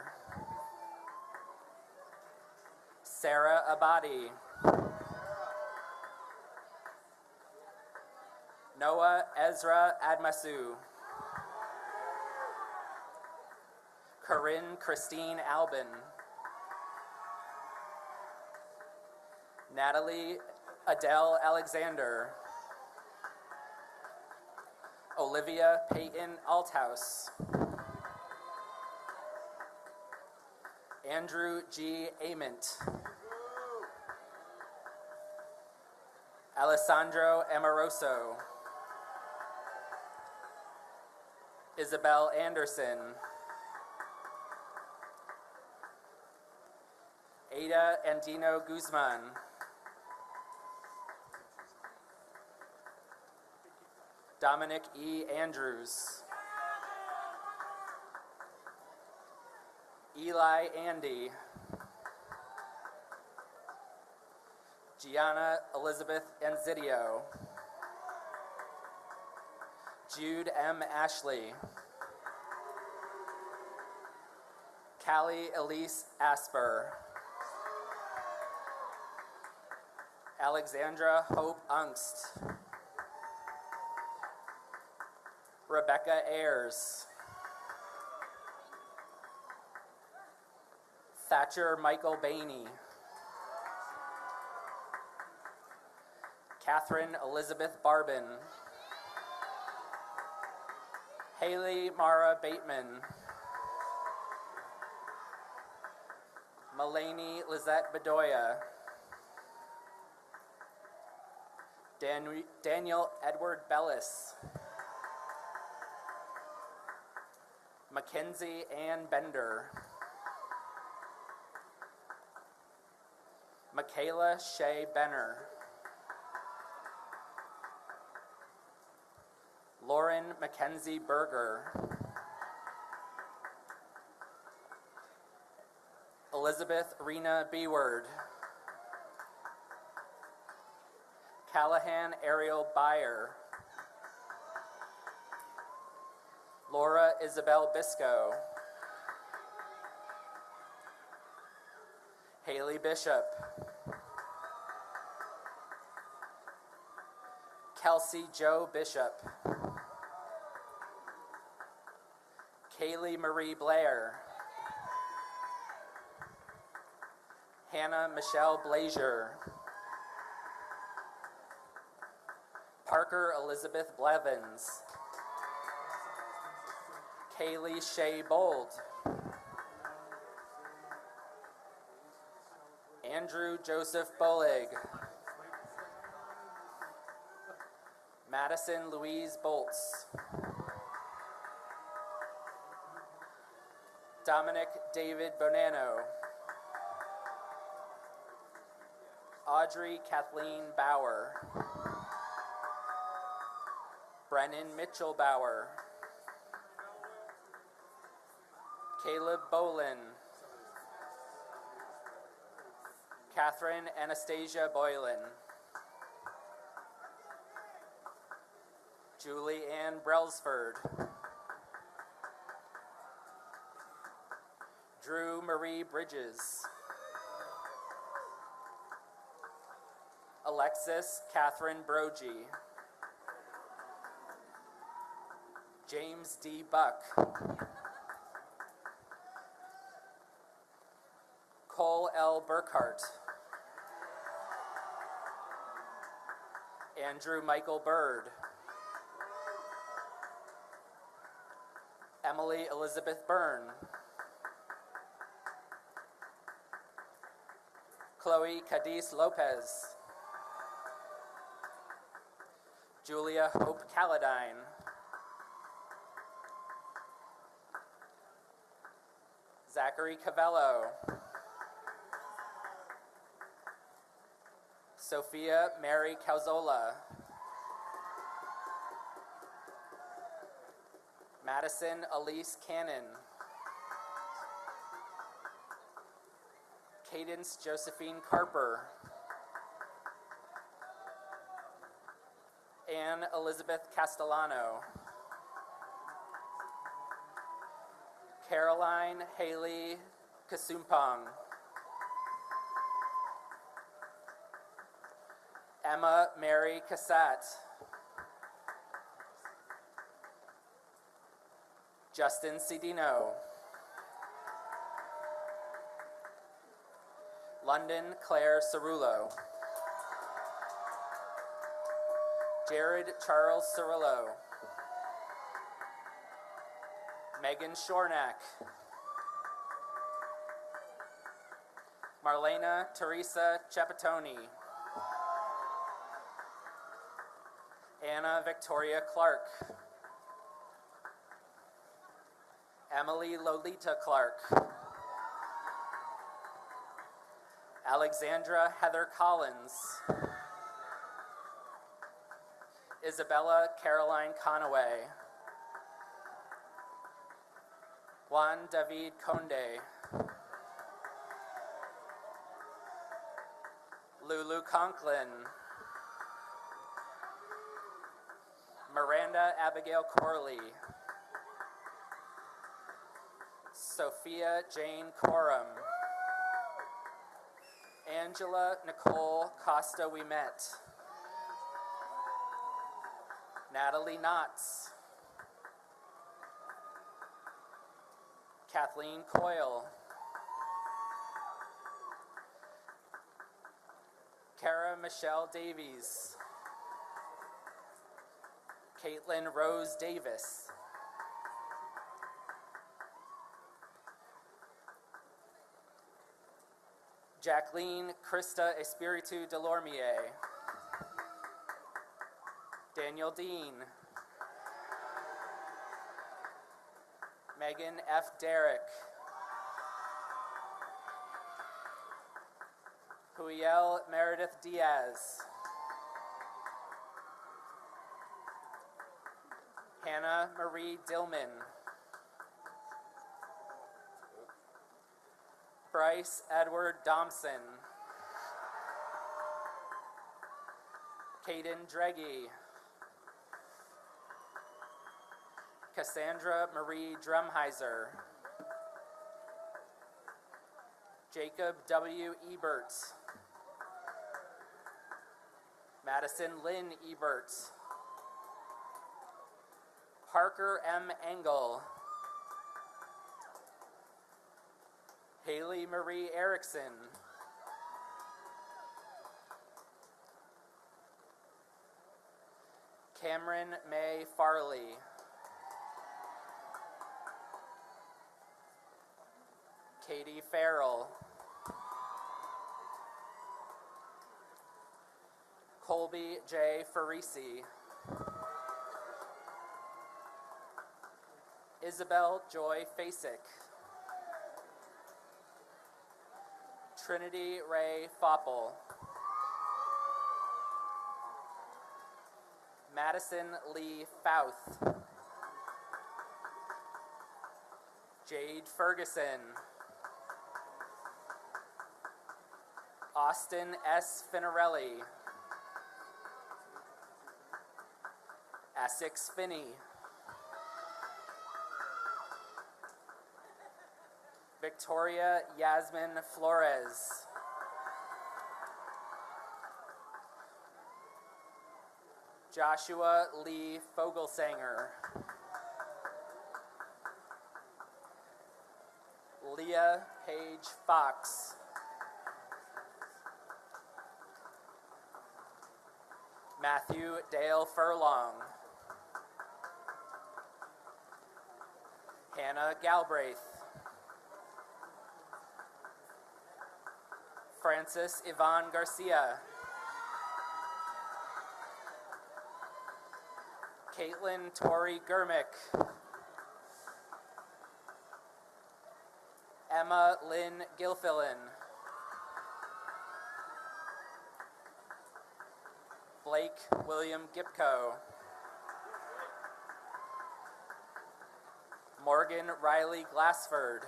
Sarah Abadi. Noah Ezra Admasu. Corinne Christine Albin. Natalie Adele Alexander. Olivia Peyton Althouse. Andrew G. Ament. Alessandro Amoroso. Isabel Anderson. Ada Andino Guzman. Dominic E. Andrews. Eli Andy. Gianna Elizabeth Anzidio. Jude M. Ashley. Callie Elise Asper. Alexandra Hope Angst. Rebecca Ayers. Thatcher Michael Bainey. Catherine Elizabeth Barbin. Haley Mara Bateman. Mulaney Lizette Bedoya. Daniel Edward Bellis. Mackenzie Ann Bender. Michaela Shea Benner. Lauren Mackenzie Berger. Elizabeth Rena Beward. Callahan Ariel Byer. Laura Isabel Bisco. Haley Bishop. Kelsey Joe Bishop. Kaylee Marie Blair. Hannah Michelle Blazier. Parker Elizabeth Blevins. Kaylee Shea Bold. Andrew Joseph Bolig. Madison Louise Bolts. Dominic David Bonanno. Audrey Kathleen Bauer. Brennan Mitchell Bauer. Caleb Bolin. Catherine Anastasia Boylan. Julie Ann Brelsford. Drew Marie Bridges. Alexis Catherine Brogy. James D. Buck. Cole L. Burkhart. Andrew Michael Bird. Emily Elizabeth Byrne. Chloe Cadiz Lopez. Julia Hope Caladine. Zachary Cavello. Sophia Mary Calzola. Madison Elise Cannon. Cadence Josephine Carper. Anne Elizabeth Castellano. Caroline Haley Kasumpong. Emma Mary Cassat. Justin Cedino. London Claire Cerullo. Jared Charles Cirillo. Megan Shornack. Marlena Teresa Chapatoni. Anna Victoria Clark. Emily Lolita Clark. Alexandra Heather Collins. Isabella Caroline Conaway. Juan David Conde. Lulu Conklin. Miranda Abigail Corley. Sophia Jane Coram. Angela Nicole Costa Ouimet. Natalie Knotts. Kathleen Coyle. Kara Michelle Davies. Caitlin Rose Davis. Jacqueline Krista Espiritu Delormier. Daniel Dean. Megan F. Derrick. Huiel Meredith Diaz. Hannah Marie Dillman. Bryce Edward Domson. Caden Dreggy. Cassandra Marie Drumheiser. Jacob W. Eberts. Madison Lynn Eberts. Parker M. Engel. Haley Marie Erickson. Cameron May Farley. Katie Farrell. Colby J. Farisi. Isabel Joy Fasik. Trinity Ray Foppel. Madison Lee Fouth. Jade Ferguson. Austin S. Finarelli. Essex Finney. Victoria Yasmin Flores. Joshua Lee Fogelsanger. Leah Page Fox. Matthew Dale Furlong. Hannah Galbraith. Francis Yvonne Garcia. Caitlin Tori Germick. Emma Lynn Gilfillan. Blake William Gipko. Morgan Riley Glassford.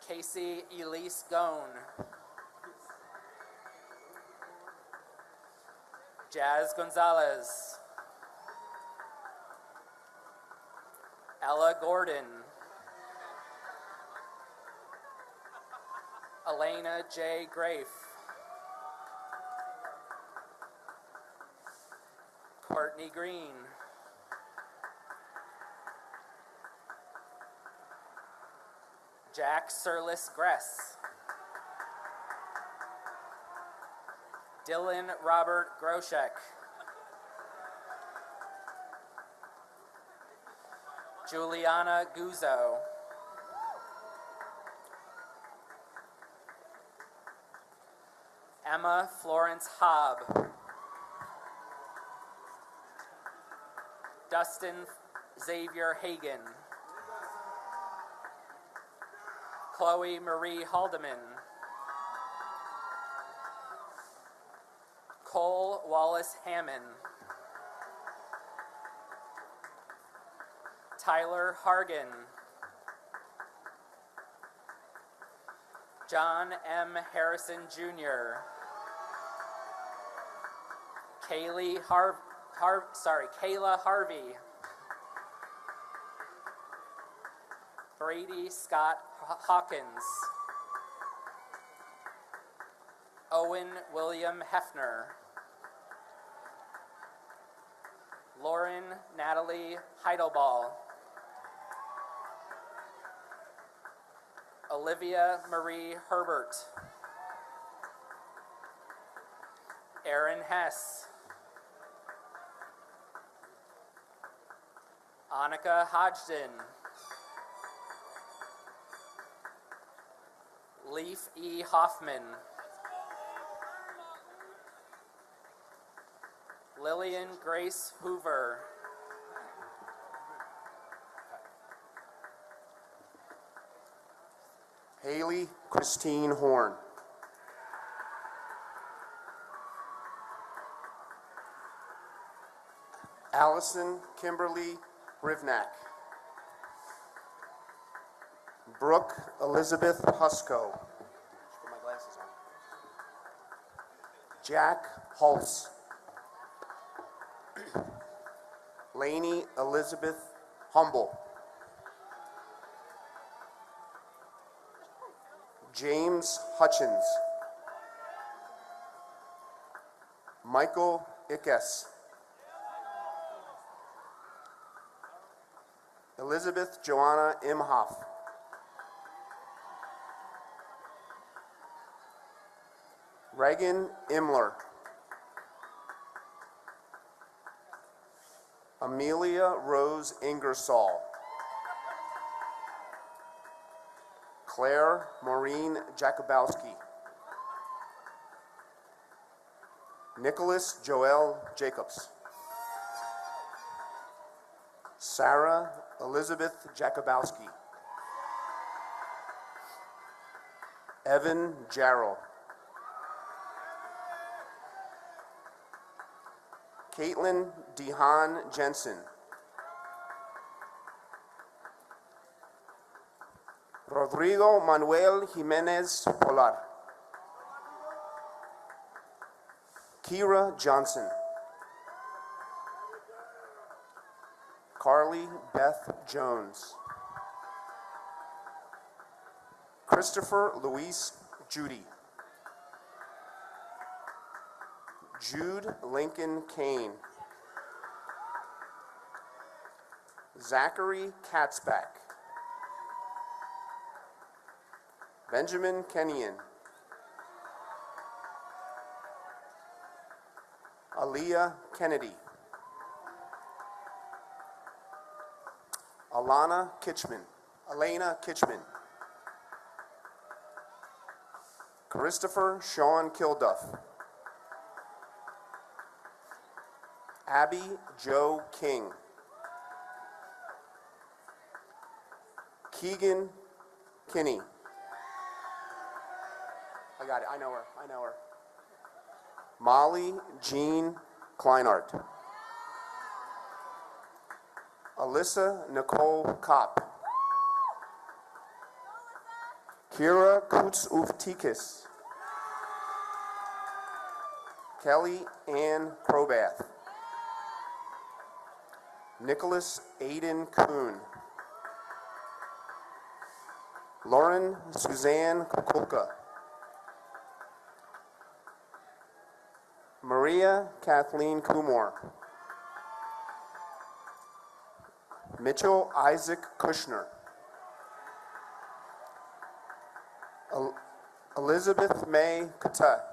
Casey Elise Gone. Jazz Gonzalez. Ella Gordon. Elena J. Grafe. Courtney Green. Jack Surlis Gress. Dylan Robert Groshek. Juliana Guzzo. Emma Florence Hobb. Dustin Xavier Hagan. Chloe Marie Haldeman. Cole Wallace Hammond. Tyler Hargan. John M. Harrison Jr. Kayla Harvey. Brady Scott Hawkins. Owen William Hefner. Lauren Natalie Heidelball. Olivia Marie Herbert. Aaron Hess. Annika Hodgson. Leaf E. Hoffman. Lillian Grace Hoover. Haley Christine Horn. Allison Kimberly Rivnak. Brooke Elizabeth Husko. Put my glasses on. Jack Hulse. Lainey Elizabeth Humble. James Hutchins. Michael Ickes. Elizabeth Joanna Imhoff. Reagan Imler. Amelia Rose Ingersoll. Claire Maureen Jakubowski. Nicholas Joel Jacobs. Sarah Elizabeth Jakubowski. Evan Jarrell. Caitlin Dehan Jensen. Rodrigo Manuel Jimenez Polar. Kira Johnson. Carly Beth Jones. Christopher Luis Judy. Jude Lincoln Kane. Zachary Katzbach. Benjamin Kenyon. Aaliyah Kennedy. Elena Kitchman. Christopher Sean Kilduff. Abby Joe King. Keegan Kinney. I got it. I know her. Molly Jean Kleinart. Alyssa Nicole Kopp. Kira Kutzuftikis. Kelly Ann Crobath. Nicholas Aiden Kuhn. Lauren Suzanne Kukulka. Maria Kathleen Kumor. Mitchell Isaac Kushner. Elizabeth May Kata.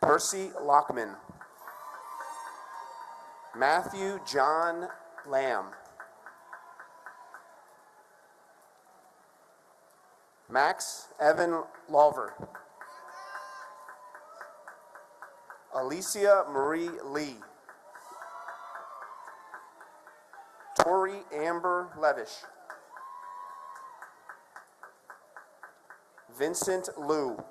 Percy Lockman. Matthew John Lamb. Max Evan Lawver. Alicia Marie Lee. Tori Amber Levish. Vincent Liu.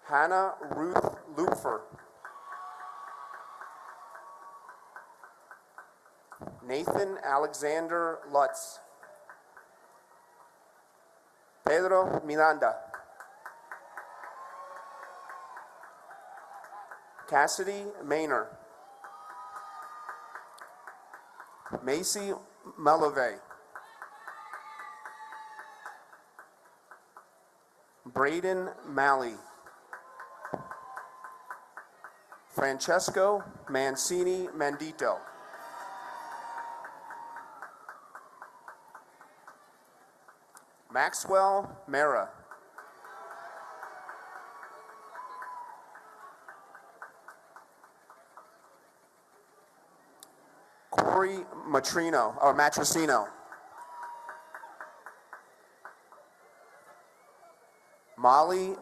Hannah Ruth Lupfer. Nathan Alexander Lutz. Pedro Miranda. Cassidy Maynor. Macy Malove. Braden Malley. Francesco Mancini Mandito. Maxwell Mara. Corey Matricino. Molly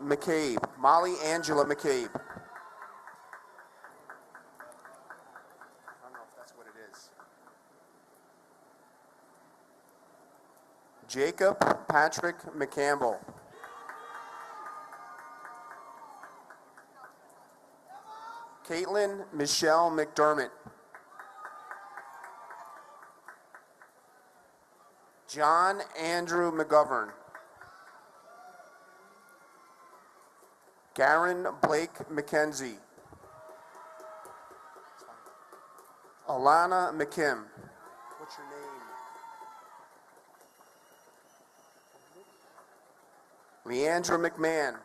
Angela McCabe. I don't know if that's what it is. Jacob Patrick McCampbell. Caitlin Michelle McDermott. John Andrew McGovern. Garen Blake McKenzie. Alana McKim. What's your name? Leandra McMahon.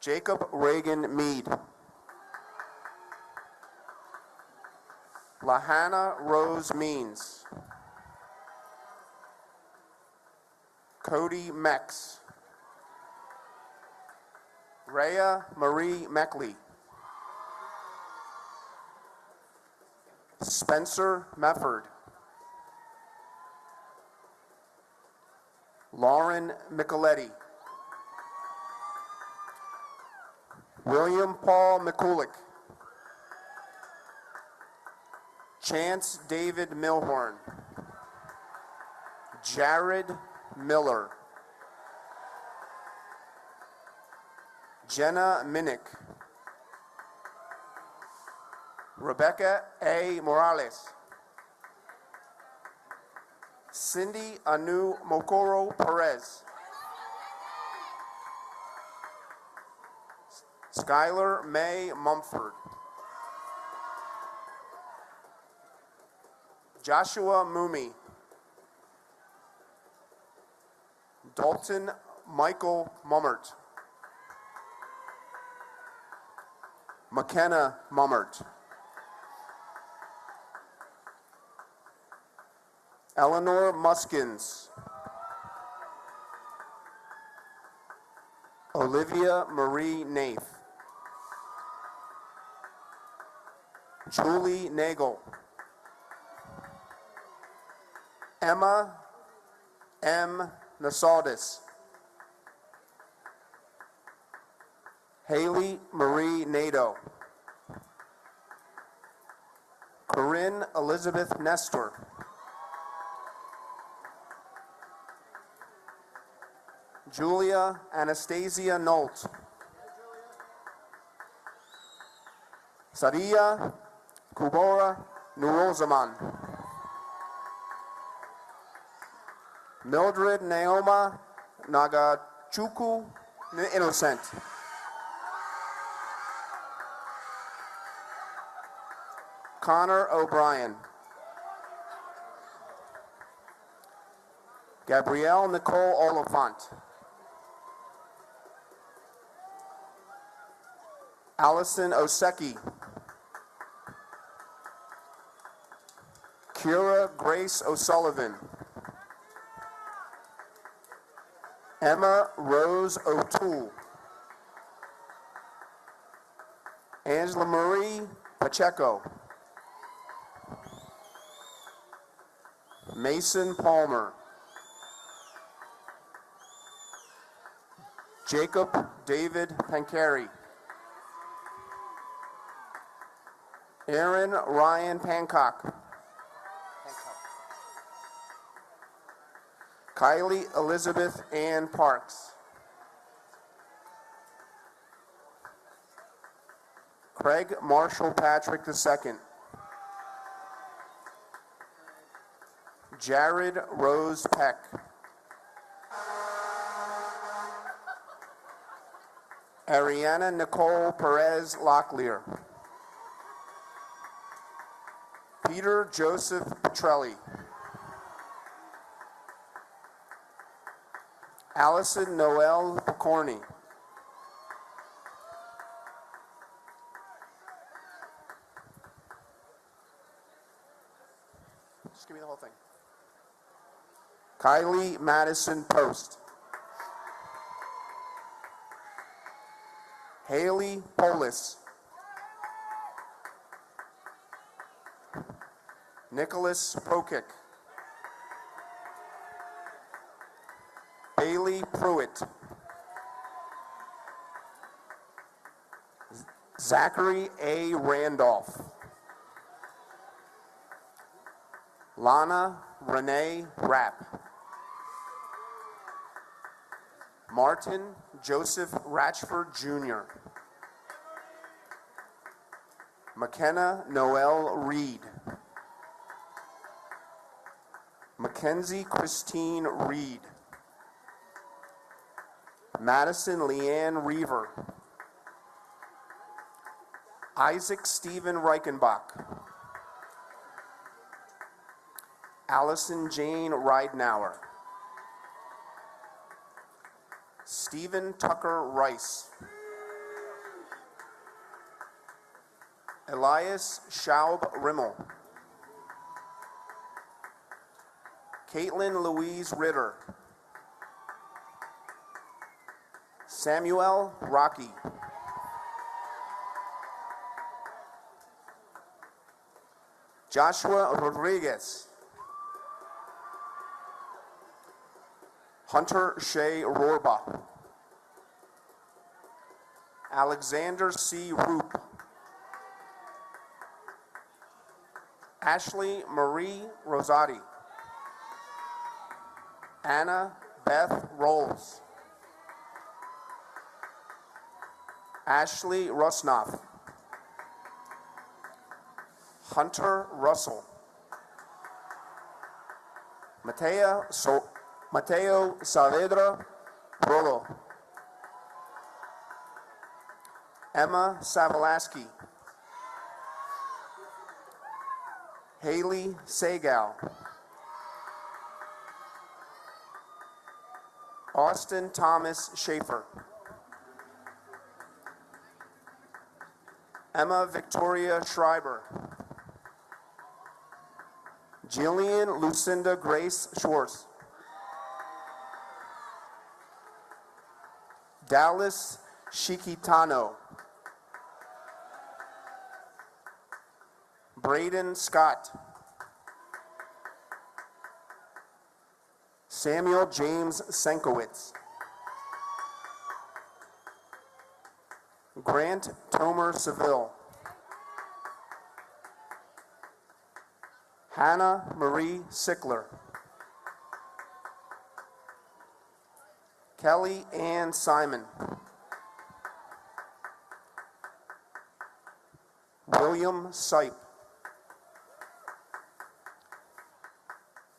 Jacob Reagan Mead. Lahana Rose Means. Cody Mex. Rhea Marie Meckley. Spencer Mefford. Lauren Micheletti. William Paul McCulloch. Chance David Milhorn. Jared Miller. Jenna Minnick. Rebecca A. Morales. Cindy Anu Mokoro Perez. Skylar May Mumford. Joshua Mumi. Dalton Michael Mummert. McKenna Mummert. Eleanor Muskins. Olivia Marie Nath. Julie Nagel. Emma M. Nasaldis. Haley Marie Nadeau. Corinne Elizabeth Nestor. Julia Anastasia Nolt. Sadia Kubora Nurozaman. Mildred Naoma Nagachuku Innocent. Connor O'Brien. Gabrielle Nicole Oliphant. Allison Osecki. Kira Grace O'Sullivan. Emma Rose O'Toole. Angela Marie Pacheco. Mason Palmer. Jacob David Pancari. Aaron Ryan Pancock. Kylie Elizabeth Ann Parks. Craig Marshall Patrick II. Jared Rose Peck. Ariana Nicole Perez Locklear. Peter Joseph Petrelli. Allison Noel Picorni. Just give me the whole thing. Kylie Madison Post. Haley Polis. Nicholas Prokic. Bailey Pruitt. Zachary A. Randolph. Lana Renee Rapp. Martin Joseph Ratchford Jr. McKenna Noel Reed. Mackenzie Christine Reed. Madison Leanne Reaver. Isaac Stephen Reichenbach. Allison Jane Ridenauer. Stephen Tucker Rice. Elias Schaub Rimmel. Caitlin Louise Ritter. Samuel Rocky. Joshua Rodriguez. Hunter Shea Rohrba. Alexander C. Roop. Ashley Marie Rosati. Anna Beth Rolls. Ashley Rusnoff. Hunter Russell. Mateo Saavedra Rolo. Emma Savalaski. Haley Segal. Austin Thomas Schaefer. Emma Victoria Schreiber. Jillian Lucinda Grace Schwartz. Dallas Shikitano. Braden Scott. Samuel James Senkowitz. Grant Tomer Seville. Hannah Marie Sickler. Kelly Ann Simon. William Sipe.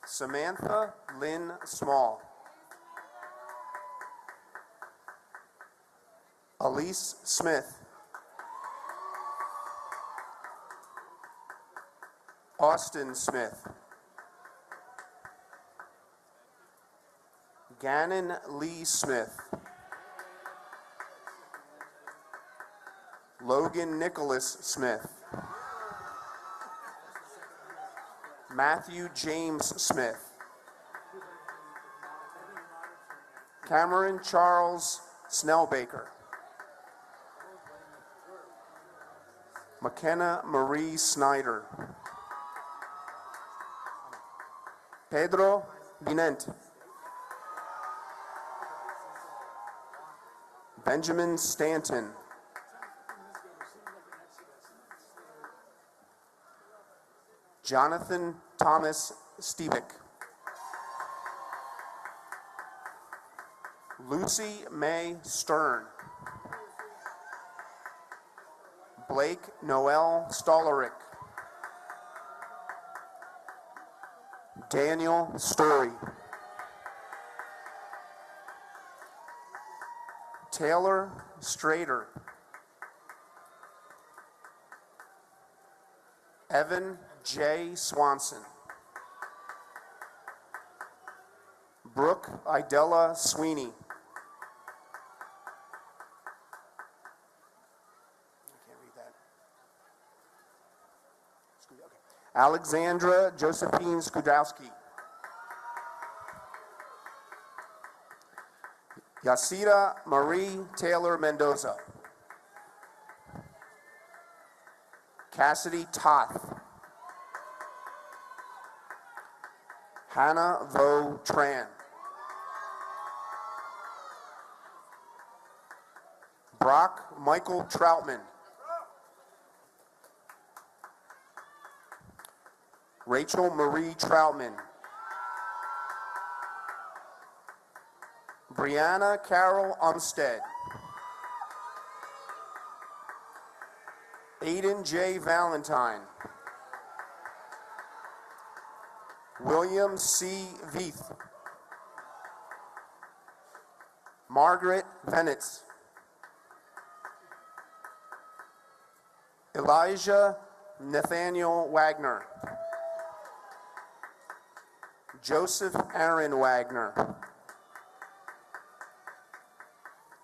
Samantha Lynn Small. Elise Smith. Austin Smith. Gannon Lee Smith. Logan Nicholas Smith. Matthew James Smith. Cameron Charles Snellbaker. McKenna Marie Snyder. Pedro Guinent. Benjamin Stanton. Jonathan Thomas Stevick. Lucy Mae Stern. Blake Noel Stolarick. Daniel Story. Taylor Strader. Evan J. Swanson. Brooke Idella Sweeney. Alexandra Josephine Skudowski. Yasira Marie Taylor Mendoza. Cassidy Toth. Hannah Vo Tran. Brock Michael Troutman. Rachel Marie Troutman. Brianna Carol Umstead. Aiden J. Valentine. William C. Veith. Margaret Venitz. Elijah Nathaniel Wagner. Joseph Aaron Wagner.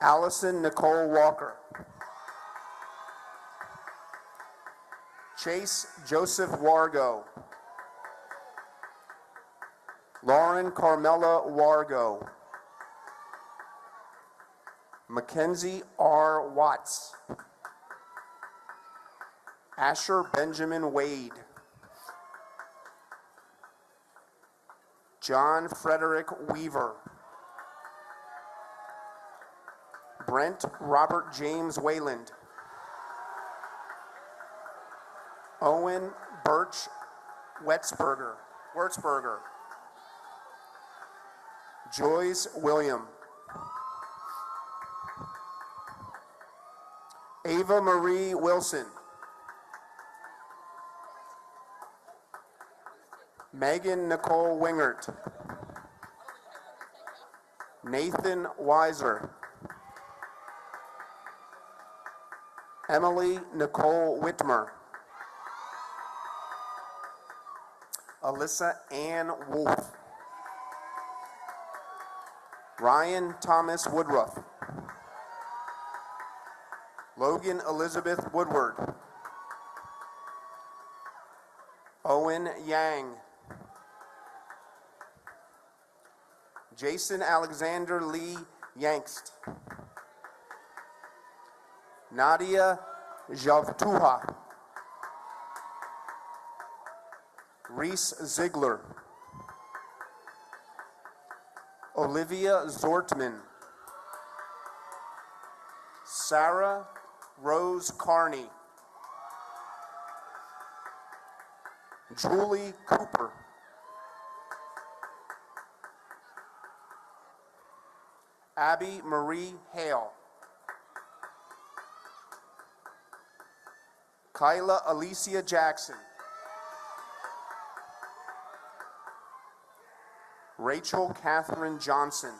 Allison Nicole Walker. Chase Joseph Wargo. Lauren Carmela Wargo. Mackenzie R. Watts. Asher Benjamin Wade. John Frederick Weaver. Brent Robert James Wayland. Owen Birch Wurzberger. Joyce William. Ava Marie Wilson. Megan Nicole Wingert. Nathan Weiser. Emily Nicole Whitmer. Alyssa Ann Wolf. Ryan Thomas Woodruff. Logan Elizabeth Woodward. Owen Yang. Jason Alexander Lee Yankst. Nadia Javtuha. Reese Ziegler. Olivia Zortman. Sarah Rose Carney. Julie Cooper. Abby Marie Hale. Kyla Alicia Jackson. Rachel Catherine Johnson.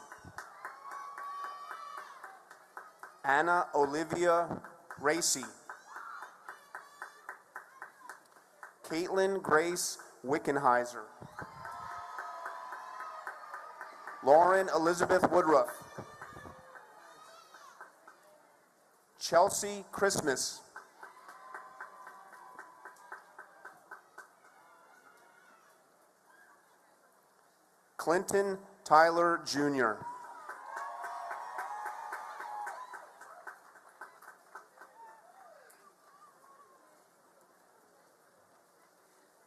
Anna Olivia Racy. Caitlin Grace Wickenheiser. Lauren Elizabeth Woodruff. Chelsea Christmas. Clinton Tyler Jr.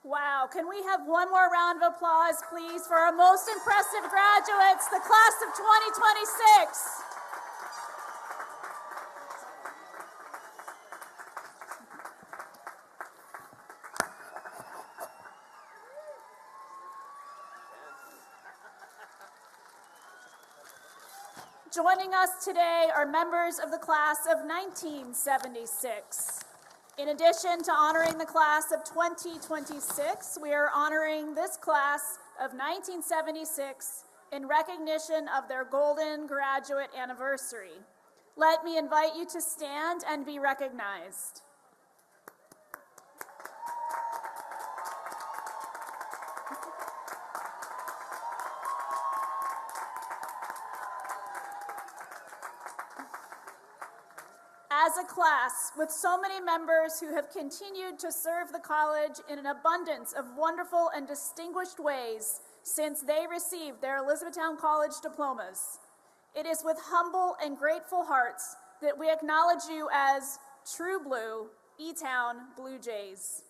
Wow, can we have one more round of applause, please, for our most impressive graduates, the class of 2026. Joining us today are members of the class of 1976. In addition to honoring the class of 2026, we are honoring this class of 1976 in recognition of their golden graduate anniversary. Let me invite you to stand and be recognized. As a class, with so many members who have continued to serve the college in an abundance of wonderful and distinguished ways since they received their Elizabethtown College diplomas, it is with humble and grateful hearts that we acknowledge you as True Blue, E-Town Blue Jays.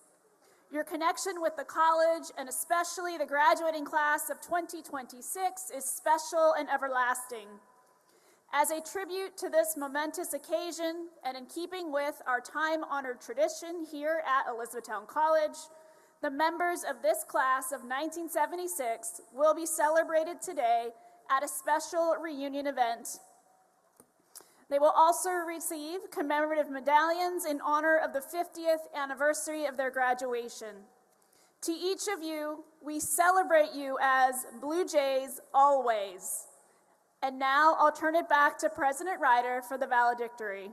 Your connection with the college, and especially the graduating class of 2026, is special and everlasting. As a tribute to this momentous occasion, and in keeping with our time-honored tradition here at Elizabethtown College, the members of this class of 1976 will be celebrated today at a special reunion event. They will also receive commemorative medallions in honor of the 50th anniversary of their graduation. To each of you, we celebrate you as Blue Jays always. And now I'll turn it back to President Ryder for the valedictory.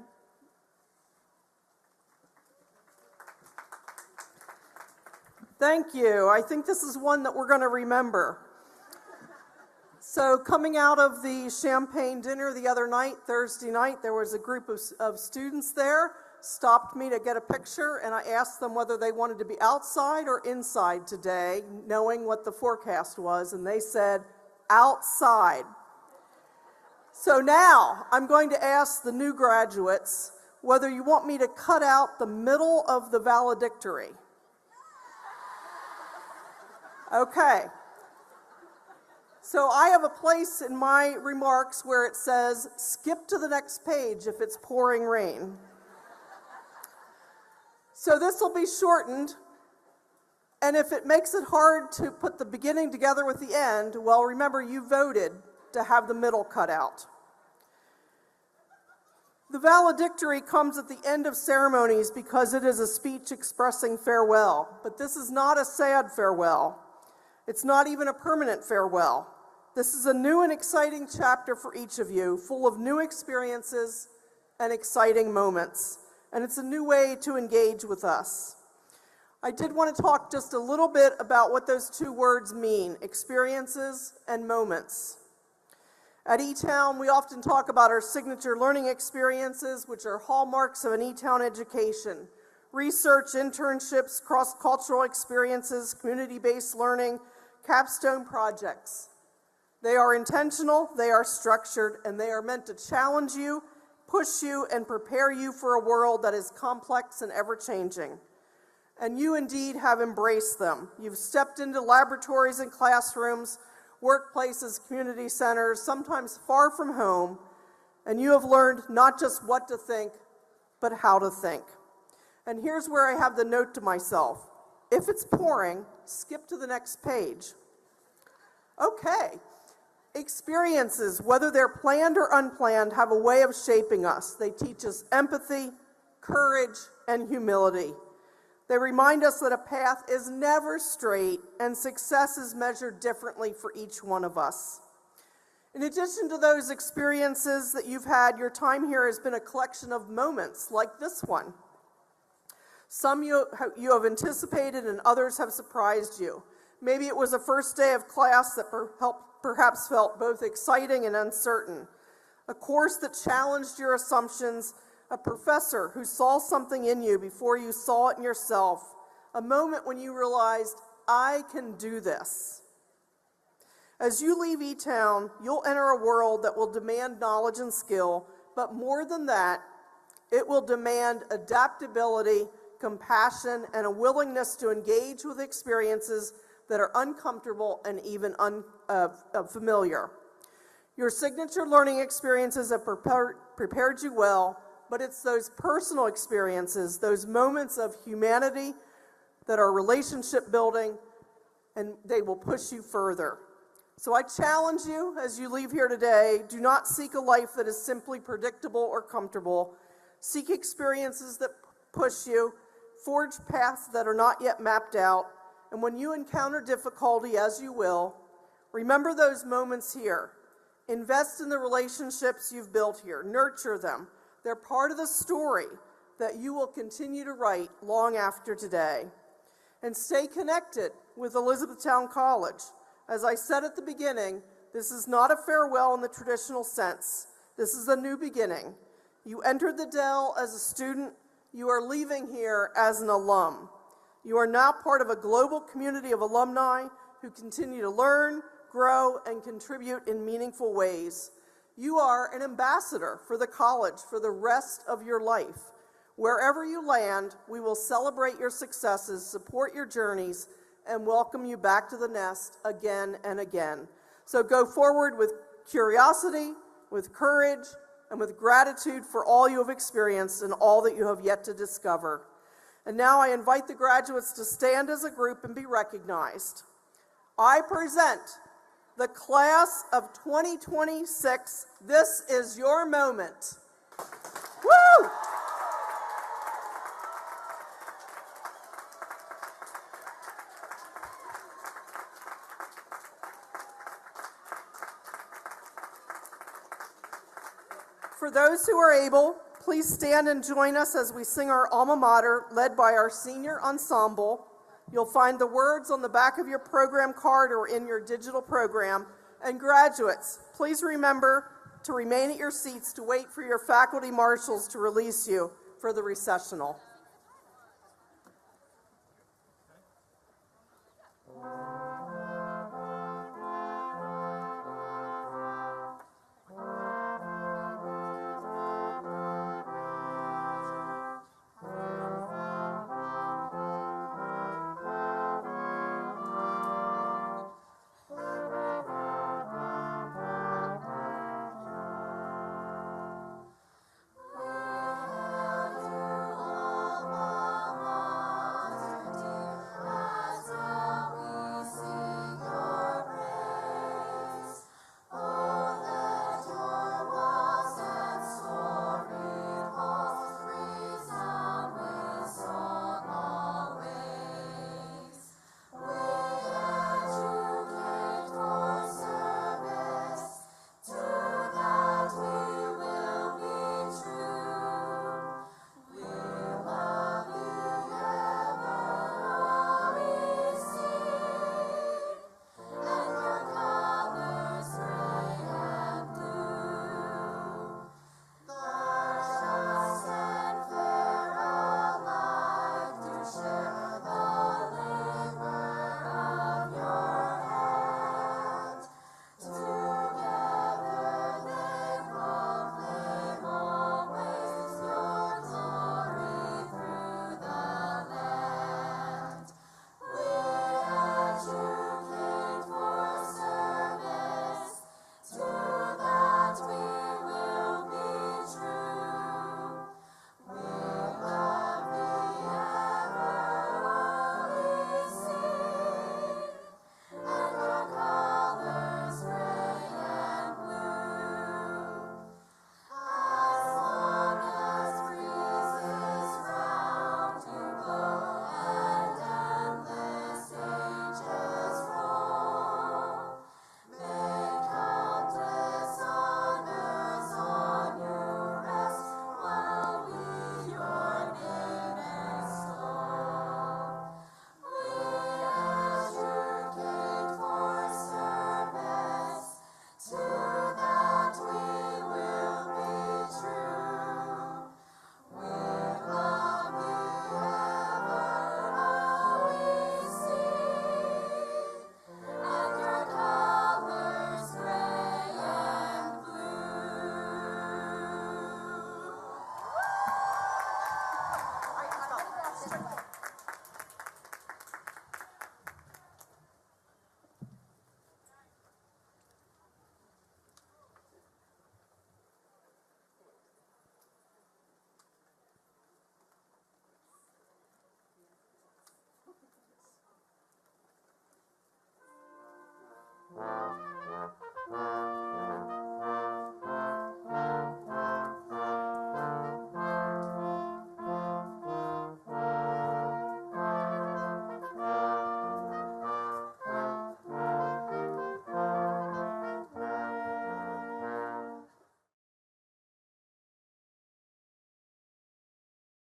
Thank you. I think this is one that we're going to remember. So coming out of the champagne dinner the other night, Thursday night, there was a group of students there, stopped me to get a picture, and I asked them whether they wanted to be outside or inside today, knowing what the forecast was, and they said, outside. So now I'm going to ask the new graduates whether you want me to cut out the middle of the valedictory. Okay. So I have a place in my remarks where it says, skip to the next page if it's pouring rain. So this will be shortened, and if it makes it hard to put the beginning together with the end, well, remember, you voted to have the middle cut out. The valedictory comes at the end of ceremonies because it is a speech expressing farewell, but this is not a sad farewell. It's not even a permanent farewell. This is a new and exciting chapter for each of you, full of new experiences and exciting moments. And it's a new way to engage with us. I did want to talk just a little bit about what those two words mean, experiences and moments. At E-Town, we often talk about our signature learning experiences, which are hallmarks of an E-Town education. Research, internships, cross-cultural experiences, community-based learning, capstone projects. They are intentional, they are structured, and they are meant to challenge you, push you, and prepare you for a world that is complex and ever-changing. And you indeed have embraced them. You've stepped into laboratories and classrooms, workplaces, community centers, sometimes far from home, and you have learned not just what to think, but how to think. And here's where I have the note to myself. If it's pouring, skip to the next page. Okay. Experiences, whether they're planned or unplanned, have a way of shaping us. They teach us empathy, courage, and humility. They remind us that a path is never straight and success is measured differently for each one of us. In addition to those experiences that you've had, your time here has been a collection of moments like this one. Some you have anticipated and others have surprised you. Maybe it was a first day of class that perhaps felt both exciting and uncertain. A course that challenged your assumptions, a professor who saw something in you before you saw it in yourself, a moment when you realized, I can do this. As you leave E-Town, you'll enter a world that will demand knowledge and skill, but more than that, it will demand adaptability, compassion, and a willingness to engage with experiences that are uncomfortable and even unfamiliar. Your signature learning experiences have prepared you well, but it's those personal experiences, those moments of humanity that are relationship building, and they will push you further. So I challenge you as you leave here today, do not seek a life that is simply predictable or comfortable. Seek experiences that push you, forge paths that are not yet mapped out, and when you encounter difficulty, as you will, remember those moments here. Invest in the relationships you've built here. Nurture them. They're part of the story that you will continue to write long after today. And stay connected with Elizabethtown College. As I said at the beginning, this is not a farewell in the traditional sense. This is a new beginning. You entered the Dell as a student. You are leaving here as an alum. You are now part of a global community of alumni who continue to learn, grow, and contribute in meaningful ways. You are an ambassador for the college for the rest of your life. Wherever you land, we will celebrate your successes, support your journeys, and welcome you back to the nest again and again. So go forward with curiosity, with courage, and with gratitude for all you have experienced and all that you have yet to discover. And now I invite the graduates to stand as a group and be recognized. I present the class of 2026. This is your moment. Woo! For those who are able, please stand and join us as we sing our alma mater, led by our senior ensemble. You'll find the words on the back of your program card or in your digital program. And graduates, please remember to remain at your seats to wait for your faculty marshals to release you for the recessional.